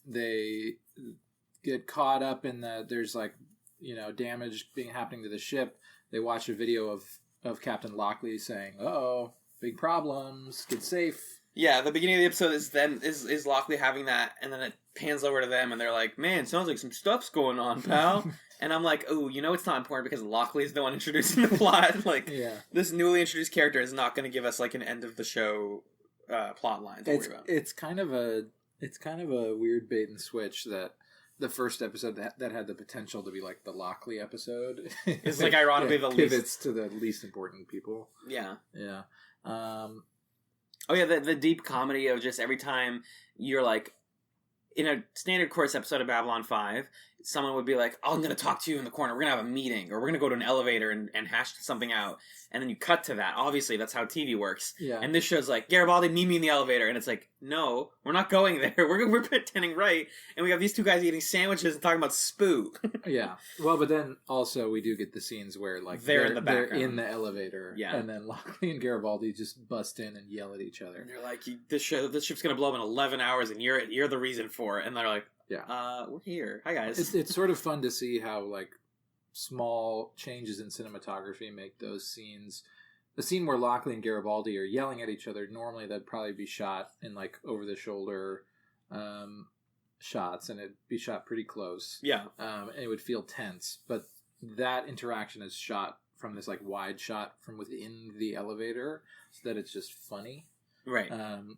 they get caught up in there's like, damage happening to the ship. They watch a video of Captain Lockley saying, "Uh-oh, big problems, get safe."
Yeah, the beginning of the episode is Lockley having that, and then it pans over to them, and they're like, "Man, sounds like some stuff's going on, pal." And I'm like, "Oh, it's not important because Lockley's the one introducing the plot. Like, this newly introduced character is not going to give us like an end of the show plot line to worry about."
It's kind of a weird bait and switch that the first episode that had the potential to be like the Lockley episode.
It's like ironically the
pivots to the least important people.
Yeah.
Yeah.
Oh yeah, the deep comedy of just every time you're like, in a standard course episode of Babylon 5, someone would be like, "Oh, I'm going to talk to you in the corner. We're going to have a meeting, or we're going to go to an elevator and hash something out." And then you cut to that. Obviously, that's how TV works.
Yeah.
And this show's like, "Garibaldi, meet me in the elevator." And it's like, no, we're not going there. We're pretending right. And we have these two guys eating sandwiches and talking about Spoo.
Yeah. Well, but then also we do get the scenes where like
they're in the background.
They're in the elevator.
Yeah.
And then Lockley and Garibaldi just bust in and yell at each other.
And they're like, this ship's going to blow up in 11 hours and you're the reason for it. And they're like, we're here. Hi, guys.
It's sort of fun to see how like small changes in cinematography make those scenes. The scene where Lockley and Garibaldi are yelling at each other, normally that'd probably be shot in like over the shoulder shots, and it'd be shot pretty close.
Yeah.
And it would feel tense. But that interaction is shot from this like wide shot from within the elevator, so that it's just funny.
Right.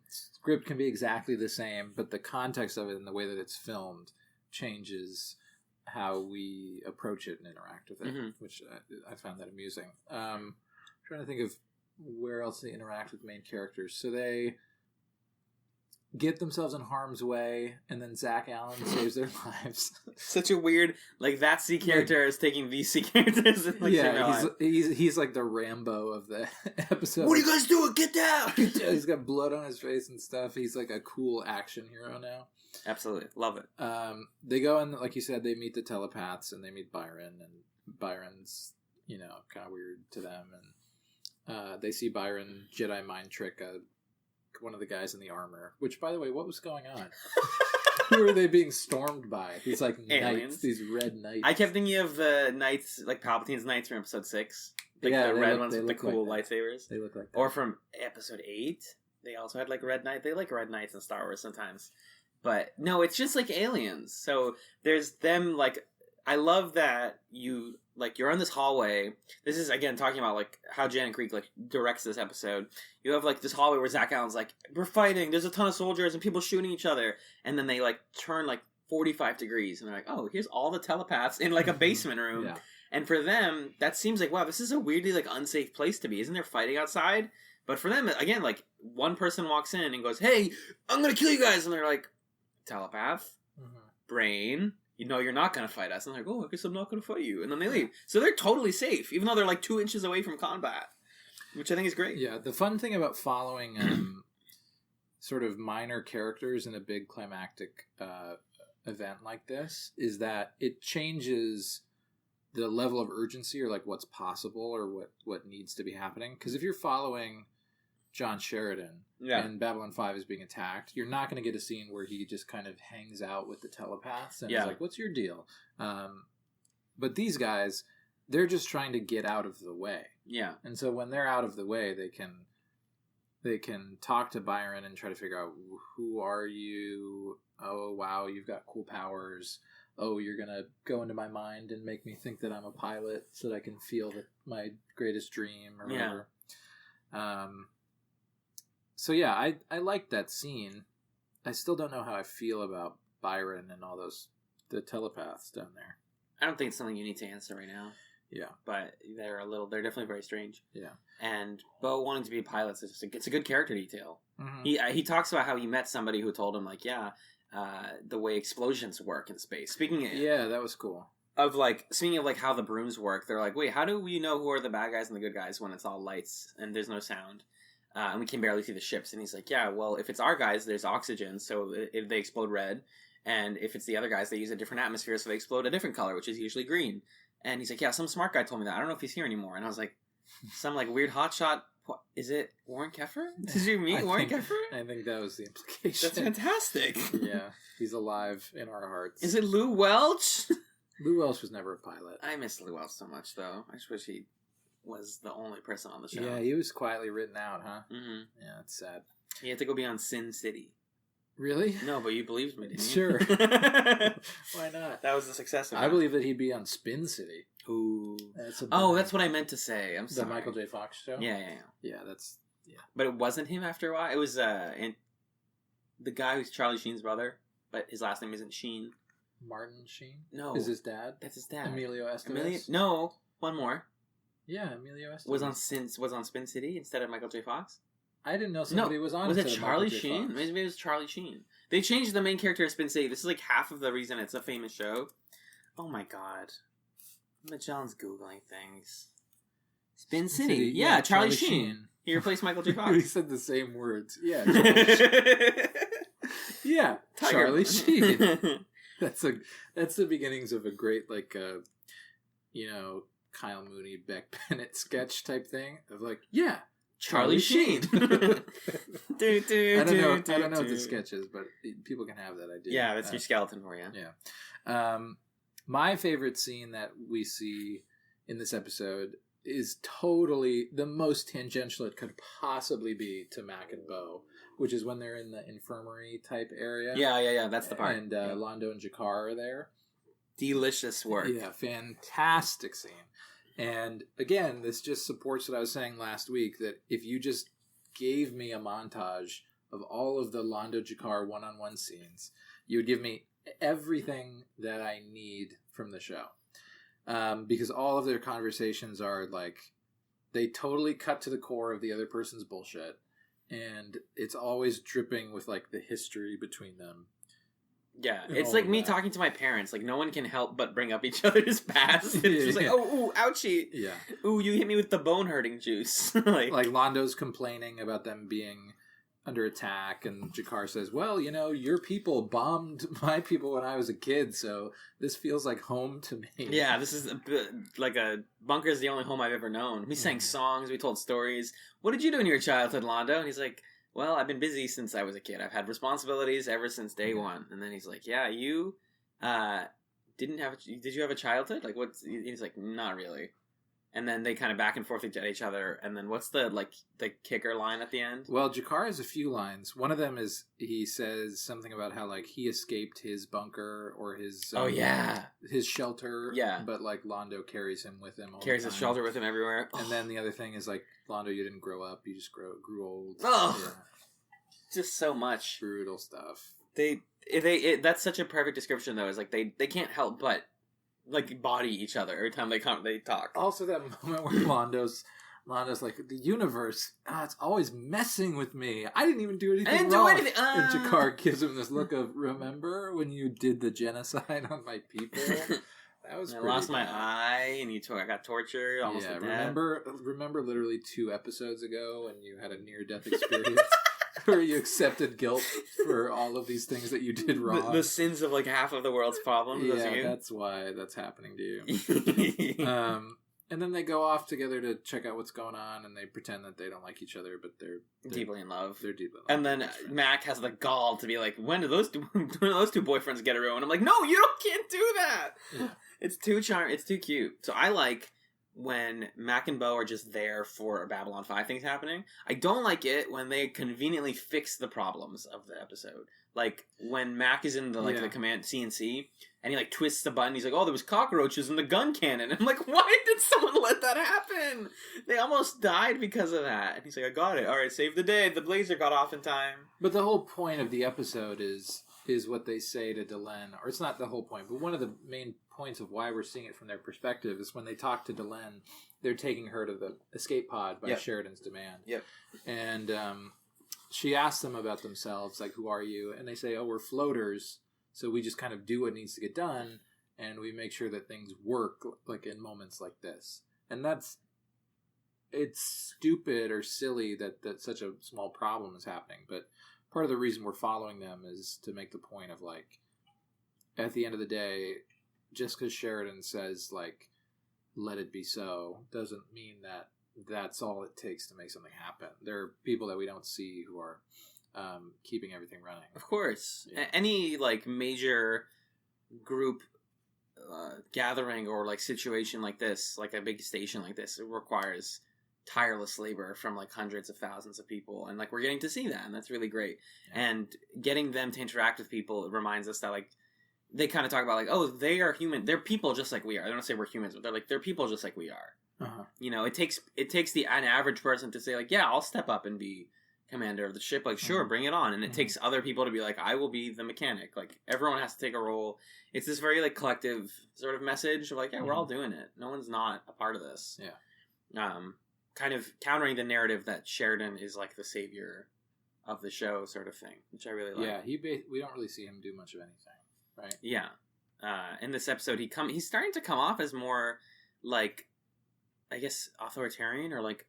Script can be exactly the same, but the context of it and the way that it's filmed changes how we approach it and interact with it, which I found that amusing. Trying to think of where else they interact with main characters. So they get themselves in harm's way, and then Zach Allen saves their lives.
Such a weird, like, that C character is taking these C characters. And, like,
he's like the Rambo of the episode.
What are you guys doing? Get down!
He's got blood on his face and stuff. He's like a cool action hero now.
Absolutely. Love it.
They go and, like you said, they meet the telepaths, and they meet Byron, and Byron's, kind of weird to them, and they see Byron Jedi mind trick one of the guys in the armor. Which, by the way, what was going on? Who are they being stormed by? These like
aliens.
Knights, these red knights.
I kept thinking of the knights, like Palpatine's knights from episode 6. Like the red ones with the cool lightsabers.
They look like that.
Or from episode 8, they also had like red knights. They like red knights in Star Wars sometimes. But no, it's just like aliens. So there's them like, I love that you're on this hallway. This is, again, talking about, like, how Janet Creek, like, directs this episode. You have, like, this hallway where Zach Allen's like, we're fighting, there's a ton of soldiers and people shooting each other. And then they, like, turn, like, 45 degrees. And they're like, oh, here's all the telepaths in, like, a basement room.
Yeah.
And for them, that seems like, wow, this is a weirdly, like, unsafe place to be. Isn't there fighting outside? But for them, again, like, one person walks in and goes, hey, I'm gonna kill you guys. And they're like, telepath, brain, you're not going to fight us. And they're like, oh, I guess I'm not going to fight you. And then they leave. So they're totally safe, even though they're like 2 inches away from combat, which I think is great.
Yeah, the fun thing about following sort of minor characters in a big climactic event like this is that it changes the level of urgency, or like what's possible, or what needs to be happening. Because if you're following John Sheridan and Babylon 5 is being attacked, you're not going to get a scene where he just kind of hangs out with the telepaths and is like, what's your deal? But these guys, they're just trying to get out of the way. Yeah. And so when they're out of the way, they can talk to Byron and try to figure out, who are you? Oh, wow, you've got cool powers. Oh, you're going to go into my mind and make me think that I'm a pilot so that I can feel my greatest dream or whatever. So yeah, I like that scene. I still don't know how I feel about Byron and all the telepaths down there.
I don't think it's something you need to answer right now. Yeah. But they're definitely very strange. Yeah. And Bo wanting to be a pilot, it's a good character detail. Mm-hmm. He talks about how he met somebody who told him, like, the way explosions work in space.
That was cool.
Speaking of how the brooms work, they're like, wait, how do we know who are the bad guys and the good guys when it's all lights and there's no sound? And we can barely see the ships. And he's like, yeah, well, if it's our guys, there's oxygen, so they explode red. And if it's the other guys, they use a different atmosphere, so they explode a different color, which is usually green. And he's like, yeah, some smart guy told me that. I don't know if he's here anymore. And I was like, some weird hotshot. Is it Warren Keffer? Did you meet Warren Keffer?
I think that was the implication.
That's fantastic.
Yeah, he's alive in our hearts.
Is it Lou Welch?
Lou Welch was never a pilot.
I miss Lou Welch so much, though. I just wish he was the only person on the show.
Yeah, he was quietly written out, huh? Mm-hmm. Yeah, it's sad.
He had to go beyond Sin City.
Really?
No, but you believed me, didn't you?
Sure. Why not?
That was the success of it.
I believe that he'd be on Spin City.
Ooh. That's what I meant to say. I'm sorry.
The Michael J. Fox show?
Yeah.
Yeah,
But it wasn't him after a while. It was the guy who's Charlie Sheen's brother, but his last name isn't Sheen.
Martin Sheen?
No.
Is his dad?
That's his dad.
Emilio Estevez?
No, one more.
Yeah, Emilio Estevez.
Was on Spin City instead of Michael J. Fox?
I didn't know somebody was on.
Was it Charlie Sheen? Maybe it was Charlie Sheen. They changed the main character of Spin City. This is half of the reason it's a famous show. Oh my god. John's Googling things. Spin City. Yeah, Charlie Sheen. He replaced Michael J. Fox.
We said the same words. Yeah, yeah, Charlie Sheen. That's the beginnings of a great Kyle Mooney, Beck Bennett sketch type thing of Charlie Sheen.
I
don't know what the sketch is, but people can have that idea.
Yeah, that's your skeleton for you.
Yeah. My favorite scene that we see in this episode is totally the most tangential it could possibly be to Mac and Bo, which is when they're in the infirmary type area.
Yeah. That's the part.
And Londo and Jakar are there.
Delicious work.
Yeah, fantastic scene. And again, this just supports what I was saying last week, that if you just gave me a montage of all of the Londo Jakar one-on-one scenes, you would give me everything that I need from the show. Because all of their conversations are they totally cut to the core of the other person's bullshit. And it's always dripping with the history between them.
Yeah, it's like me talking to my parents. No one can help but bring up each other's past. It's just oh, ooh, ouchie. Yeah. Ooh, you hit me with the bone hurting juice.
Londo's complaining about them being under attack, and Jakar says, well, your people bombed my people when I was a kid, so this feels like home to me.
Yeah, this is a bunker is the only home I've ever known. We sang songs, we told stories. What did you do in your childhood, Londo? And he's like, well, I've been busy since I was a kid. I've had responsibilities ever since day one. And then he's like, yeah, you did you have a childhood? He's like, not really. And then they kind of back and forth at each other. And then what's the kicker line at the end?
Well, Jakar has a few lines. One of them is he says something about how he escaped his bunker or his his shelter. Yeah, but Londo carries him with him.
Carries his shelter with him everywhere.
And then the other thing is Londo, you didn't grow up. You just grew old.
Oh, yeah. Just so much
brutal stuff.
That's such a perfect description though. Is they can't help but body each other every time they talk.
Also, that moment where Londo's like, the universe, it's always messing with me. I didn't even do anything wrong. And Jakar gives him this look of, remember when you did the genocide on my people? That was. I
lost my eye, and I got tortured. Almost to death.
Remember, literally 2 episodes ago when you had a near-death experience. where you accepted guilt for all of these things that you did wrong.
The sins of like half of the world's problems.
Yeah, that's why that's happening to you. And then they go off together to check out what's going on, and they pretend that they don't like each other, but they're
deeply in love.
They're deeply in love.
And then Mac has the gall to be like, when do those two boyfriends get around? I'm like, no, can't do that. Yeah. It's too charming. It's too cute. So I like when Mac and Bo are just there for a Babylon 5 things happening. I don't like it when they conveniently fix the problems of the episode. Like when Mac is in the the command CNC and he like twists the button. He's like, "Oh, there was cockroaches in the gun cannon." And I'm like, "Why did someone let that happen? They almost died because of that." And he's like, "I got it. All right, save the day. The blazer got off in time."
But the whole point of the episode is what they say to Delenn, or it's not the whole point, but one of the main points of why we're seeing it from their perspective is when they talk to Delenn, they're taking her to the escape pod by Sheridan's demand.
Yep.
And she asks them about themselves, like, who are you? And they say, oh, we're floaters, so we just kind of do what needs to get done, and we make sure that things work, like, in moments like this. And it's stupid or silly that such a small problem is happening, but part of the reason we're following them is to make the point of, like, at the end of the day, just because Sheridan says, like, let it be so, doesn't mean that that's all it takes to make something happen. There are people that we don't see who are keeping everything running.
Of course. Yeah. Any, like, major group gathering or, like, situation like this, like a big station like this, it requires tireless labor from, like, hundreds of thousands of people. And, like, we're getting to see that, and that's really great. Yeah. And getting them to interact with people reminds us that, like, they kind of talk about, like, oh, they are human. They're people just like we are. They don't say we're humans, but they're people just like we are. Uh-huh. You know, it takes an average person to say, like, yeah, I'll step up and be commander of the ship. Like, sure, bring it on. And it takes other people to be like, I will be the mechanic. Like, everyone has to take a role. It's this very, like, collective sort of message of, like, yeah, we're all doing it. No one's not a part of this.
Yeah.
Kind of countering the narrative that Sheridan is, like, the savior of the show sort of thing, which I really like.
Yeah, we don't really see him do much of anything, right?
Yeah. In this episode, he's starting to come off as more, like, I guess, authoritarian or, like,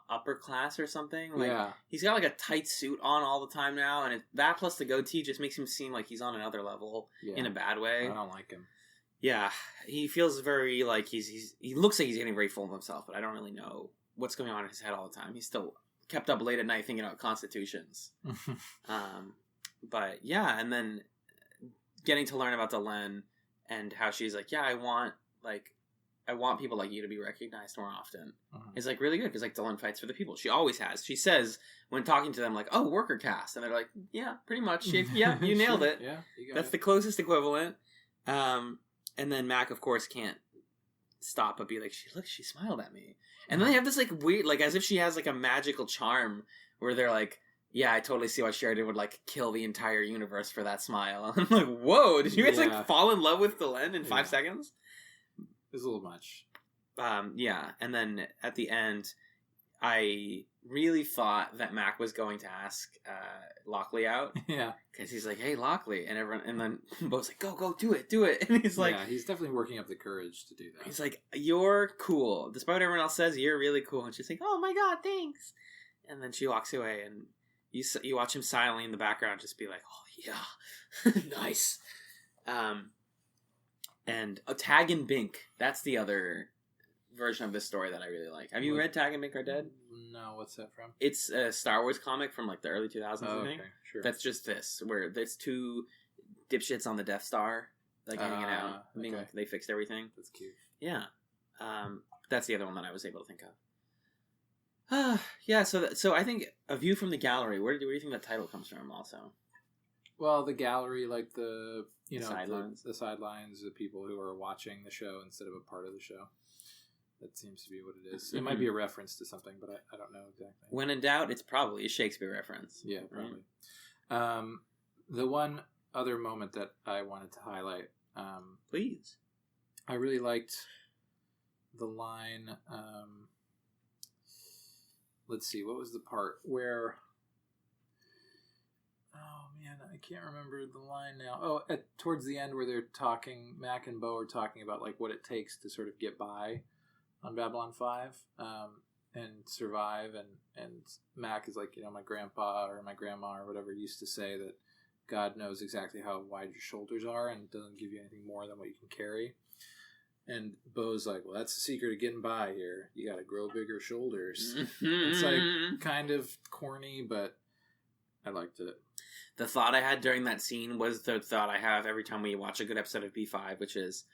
upper class or something. Like,
yeah.
He's got, like, a tight suit on all the time now, and that plus the goatee just makes him seem like he's on another level in a bad way.
I don't like him.
Yeah. He feels very, like, he looks like he's getting very full of himself, but I don't really know what's going on in his head all the time. He's still kept up late at night thinking about constitutions. But, yeah, and then getting to learn about Delenn and how she's like, yeah, I want people like you to be recognized more often. It's, like, really good because, like, Delenn fights for the people. She always has. She says when talking to them, like, oh, worker caste. And they're like, yeah, pretty much. Yeah, you nailed it.
Yeah, you got
That's
it.
the closest equivalent. And then Mac, of course, can't stop but be like, she smiled at me. And then they have this, like, weird, like, as if she has, like, a magical charm where they're like, yeah, I totally see why Sheridan would, like, kill the entire universe for that smile. I'm like, whoa, did you guys, like, fall in love with Delenn in 5 seconds?
It was a little much.
Yeah, and then at the end, I really thought that Mac was going to ask Lockley out.
Yeah.
Because he's like, hey, Lockley. And then Bo's like, go, do it. And he's like...
Yeah, he's definitely working up the courage to do that.
He's like, you're cool. Despite what everyone else says, you're really cool. And she's like, oh my god, thanks. And then she walks away, and you watch him silently in the background just be like, oh yeah, nice. And Tag and Bink, that's the other version of this story that I really like. Have you read Tag and Bink Are Dead?
No, what's that from?
It's a Star Wars comic from, like, the early 2000s, I think.
Okay, sure.
That's just this, where there's two dipshits on the Death Star, like, hanging out. I mean, like, they fixed everything.
That's cute.
Yeah. That's the other one that I was able to think of. Yeah, so I think A View from the Gallery, where do you think that title comes from also?
Well, the gallery, like the
sidelines.
The sidelines, the people who are watching the show instead of a part of the show. That seems to be what it is. It might be a reference to something, but I don't know exactly.
When in doubt, it's probably a Shakespeare reference.
Yeah, probably. Right? The one other moment that I wanted to highlight...
Please.
I really liked the line... let's see, what was the part where... Oh, man, I can't remember the line now. Oh, towards the end where they're talking, Mac and Bo are talking about, like, what it takes to sort of get by on Babylon 5. and survive. And Mac is like, my grandpa or my grandma or whatever used to say that God knows exactly how wide your shoulders are and doesn't give you anything more than what you can carry. And Bo's like, well, that's the secret of getting by here. You got to grow bigger shoulders. It's like kind of corny, but I liked it.
The thought I had during that scene was the thought I have every time we watch a good episode of B5, which is,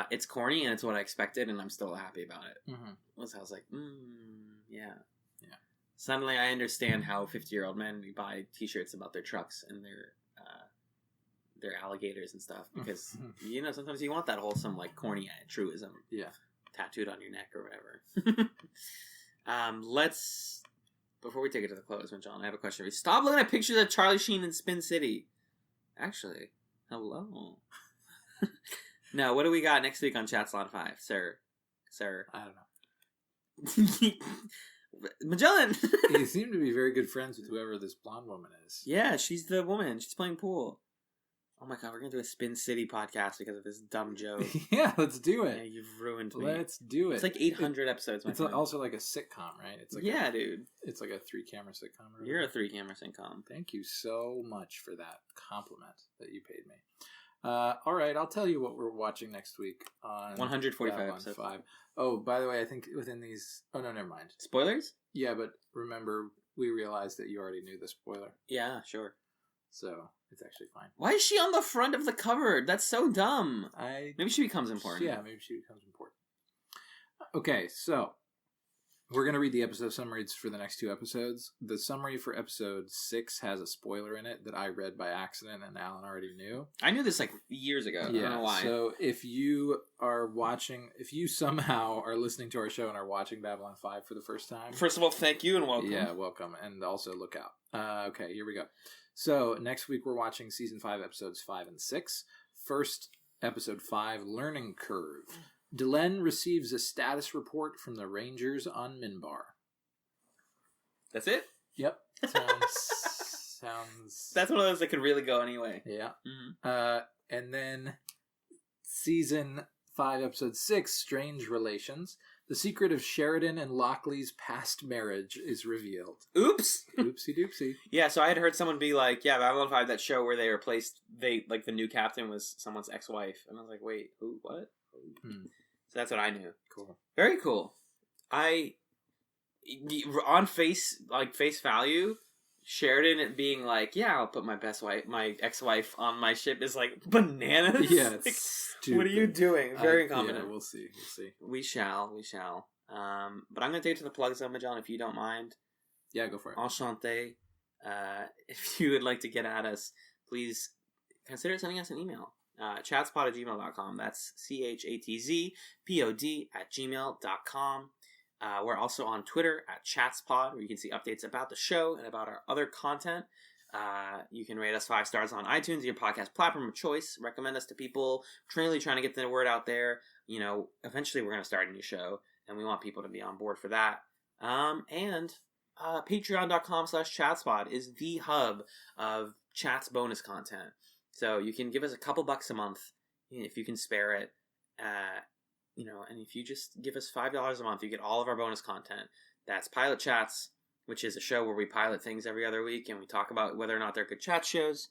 it's corny and it's what I expected, and I'm still happy about it. Mm-hmm. So I was like, yeah. Suddenly I understand how 50-year-old men buy T-shirts about their trucks and their alligators and stuff, because sometimes you want that wholesome, like, corny truism, tattooed on your neck or whatever. Let's. Before we take it to the close, John, I have a question for you. Stop looking at pictures of Charlie Sheen in Spin City. Actually, hello. No, what do we got next week on Chatzylon 5, sir?
I don't know.
Magellan!
You seem to be very good friends with whoever this blonde woman is.
Yeah, she's the woman. She's playing pool. Oh my god, we're going to do a Spin City podcast because of this dumb joke.
Yeah, let's do it.
Yeah, you've ruined me.
Let's do it.
It's like 800 episodes.
It's also like a sitcom, right? It's like
dude.
It's like a 3-camera sitcom.
You're a 3-camera sitcom.
Thank you so much for that compliment that you paid me. All right, I'll tell you what we're watching next week on
145 episodes.
5. Oh, by the way, I think within these... Oh, no, never mind.
Spoilers?
Yeah, but remember, we realized that you already knew the spoiler.
Yeah, sure.
So, it's actually fine.
Why is she on the front of the cover? That's so dumb. Maybe she becomes important.
Yeah, maybe she becomes important. Okay, so... We're going to read the episode summaries for the next 2 episodes. The summary for episode 6 has a spoiler in it that I read by accident and Alan already knew.
I knew this like years ago. Yeah, I don't know why.
So if you somehow are listening to our show and are watching Babylon 5 for the first time.
First of all, thank you and welcome.
Yeah, welcome. And also look out. Okay, here we go. So next week we're watching season 5, episodes 5 and 6. First, episode 5, Learning Curve. Delenn receives a status report from the Rangers on Minbar.
That's it?
Yep. Sounds...
That's one of those that could really go anyway.
Yeah. Mm-hmm. And then season 5, episode 6, Strange Relations. The secret of Sheridan and Lockley's past marriage is revealed.
Oops!
Oopsie doopsie.
Yeah, so I had heard someone be like, yeah, Babylon 5, that show where the new captain was someone's ex-wife. And I was like, wait, who? What? So that's what I knew.
Cool.
Very cool. On face value, Sheridan being like, yeah, I'll put my ex-wife on my ship is like bananas.
Yeah, it's
like, what are you doing? Very incompetent.
Yeah, we'll see.
We shall. But I'm going to take it to the plugs, John, if you don't mind.
Yeah, go for it.
Enchanté. If you would like to get at us, please consider sending us an email. Chatspod@gmail.com. That's CHATZPOD@gmail.com. We're also on Twitter @Chatspod, where you can see updates about the show and about our other content. You can rate us 5 stars on iTunes, your podcast platform of choice. Recommend us to people. Trying to get the word out there. Eventually we're going to start a new show, and we want people to be on board for that. And Patreon.com/Chatspod is the hub of Chat's bonus content. So you can give us a couple bucks a month if you can spare it. And if you just give us $5 a month, you get all of our bonus content. That's Pilot Chats, which is a show where we pilot things every other week and we talk about whether or not they're good chat shows.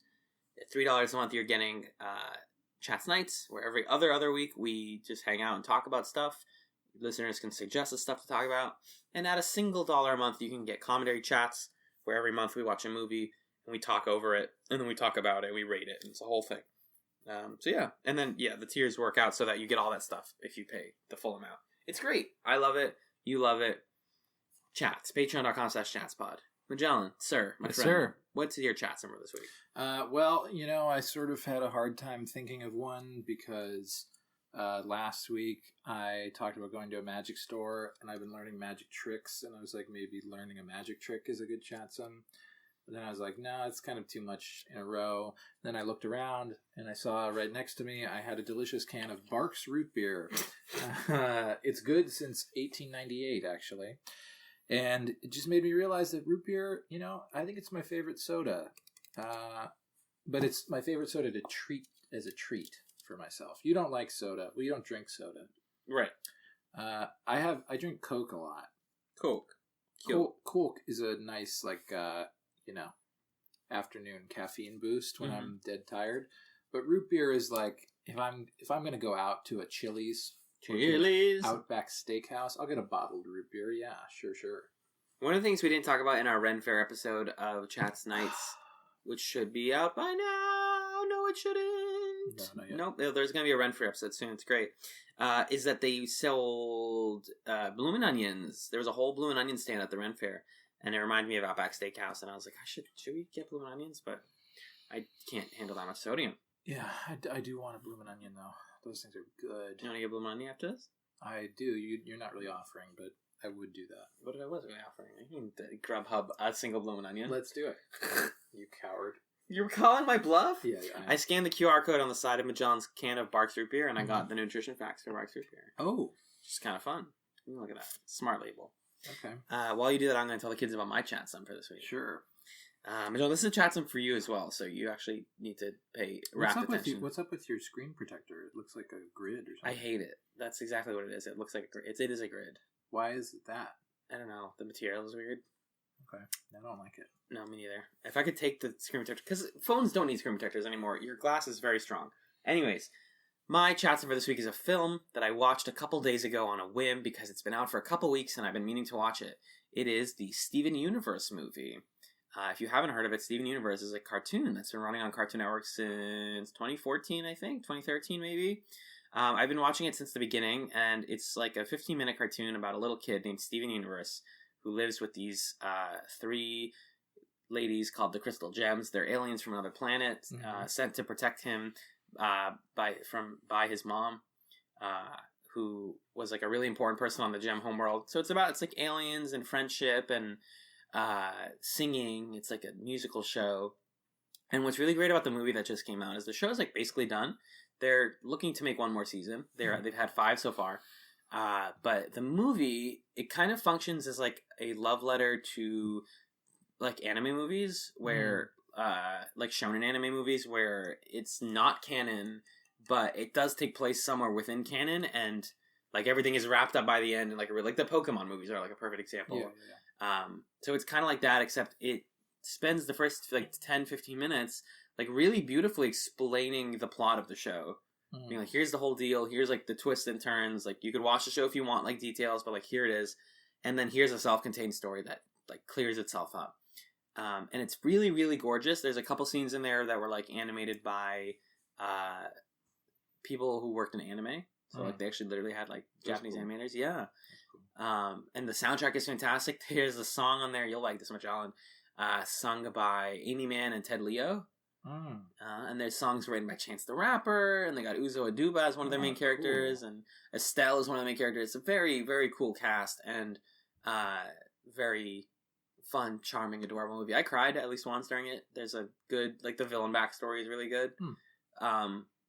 At $3 a month, you're getting Chats Nights, where every other week we just hang out and talk about stuff. Listeners can suggest us stuff to talk about. And at a single $1 a month, you can get Commentary Chats, where every month we watch a movie and we talk over it, and then we talk about it, we rate it, and it's a whole thing. And then the tiers work out so that you get all that stuff if you pay the full amount. It's great. I love it. You love it. Chats. Patreon.com/Chatspod. Magellan, sir, my friend.
Sir.
What's your chat number this week?
Well, I sort of had a hard time thinking of one because last week I talked about going to a magic store, and I've been learning magic tricks, and I was like, maybe learning a magic trick is a good chatsum. But then I was like, no, it's kind of too much in a row. Then I looked around, and I saw right next to me, I had a delicious can of Barks root beer. It's good since 1898, actually. And it just made me realize that root beer, I think it's my favorite soda. But it's my favorite soda to treat as a treat for myself. You don't like soda. Well, you don't drink soda.
Right.
I drink Coke a lot.
Coke.
Coke is a nice, like, afternoon caffeine boost when I'm dead tired. But root beer is like, if I'm going to go out to a Chili's, Outback Steakhouse, I'll get a bottled root beer. Yeah, sure.
One of the things we didn't talk about in our Ren Fair episode of Chat's Nights, which should be out by now. No, it shouldn't.
No, not yet.
Nope. There's going to be a Ren Fair episode soon. It's great. Is that they sold bloomin' onions. There was a whole bloomin' onion stand at the Ren Fair, and it reminded me of Outback Steakhouse. And I was like, should we get bloomin' onions? But I can't handle that much sodium.
Yeah, I do want a bloomin' onion though. Those things are good.
You want to get bloomin' onion after this?
I do. You're not really offering, but I would do that.
What if I was really offering? You can Grubhub a single bloomin' onion.
Let's do it. You coward.
You're calling my bluff?
Yeah.
I scanned the QR code on the side of Magellan's can of Barks Root Beer, and I got the nutrition facts for Barks Root Beer.
Oh.
Just kind of fun. Look at that. Smart label.
Okay.
While you do that, I'm going to tell the kids about my Chatsum for this week.
Sure.
Magellan, this is a Chatsum for you as well, so you actually need to pay rapt attention.
What's up with your screen protector? It looks like a grid or something.
I hate it. That's exactly what it is. It looks like a grid. It is a grid.
Why is it that?
I don't know. The material is weird.
Okay. I don't like it.
No, me neither. If I could take the screen protector... Because phones don't need screen protectors anymore. Your glass is very strong. Anyways, my Chatsum for this week is a film that I watched a couple days ago on a whim because it's been out for a couple weeks and I've been meaning to watch it. It is the Steven Universe movie. If you haven't heard of it, Steven Universe is a cartoon that's been running on Cartoon Network since 2014, I think. 2013, maybe. I've been watching it since the beginning, and it's like a 15-minute cartoon about a little kid named Steven Universe who lives with these three ladies called the Crystal Gems. They're aliens from another planet, sent to protect him by his mom, who was like a really important person on the Gem homeworld. So it's like aliens and friendship and singing. It's like a musical show. And what's really great about the movie that just came out is the show's like basically done. They're looking to make one more season. They've had 5 so far. But the movie, it kind of functions as like a love letter to like anime movies where like shonen anime movies where it's not canon, but it does take place somewhere within canon, and like everything is wrapped up by the end, and like the Pokemon movies are like a perfect example. So it's kind of like that, except it spends the first like 10-15 minutes like really beautifully explaining the plot of the show. Being like, here's the whole deal, here's like the twists and turns, like you could watch the show if you want like details, but like here it is, and then here's a self-contained story that like clears itself up. And it's really, really gorgeous. There's a couple scenes in there that were like animated by people who worked in anime. So like they actually literally had like Japanese animators. Yeah. And the soundtrack is fantastic. There's a song on there, you'll like this much, Alan, sung by Amy Mann and Ted Leo. And there's songs written by Chance the Rapper, and they got Uzo Aduba as one of their main characters, and Estelle is one of the main characters. It's a very, very cool cast, and very fun, charming, adorable movie. I cried at least once during it. There's a good, like the villain backstory is really good.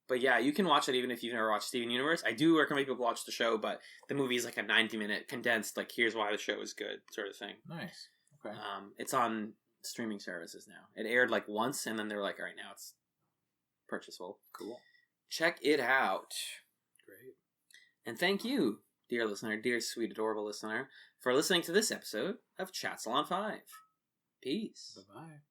But yeah, you can watch it even if you've never watched Steven Universe. I do recommend people watch the show, but the movie is like a 90-minute condensed, like here's why the show is good sort of thing.
Nice. Okay.
It's on streaming services now. It aired like once, and then they were like, all right, now it's purchasable.
Cool.
Check it out.
Great.
And thank you, dear listener, dear sweet adorable listener, for listening to this episode of Chatzylon 5. Peace.
Bye-bye.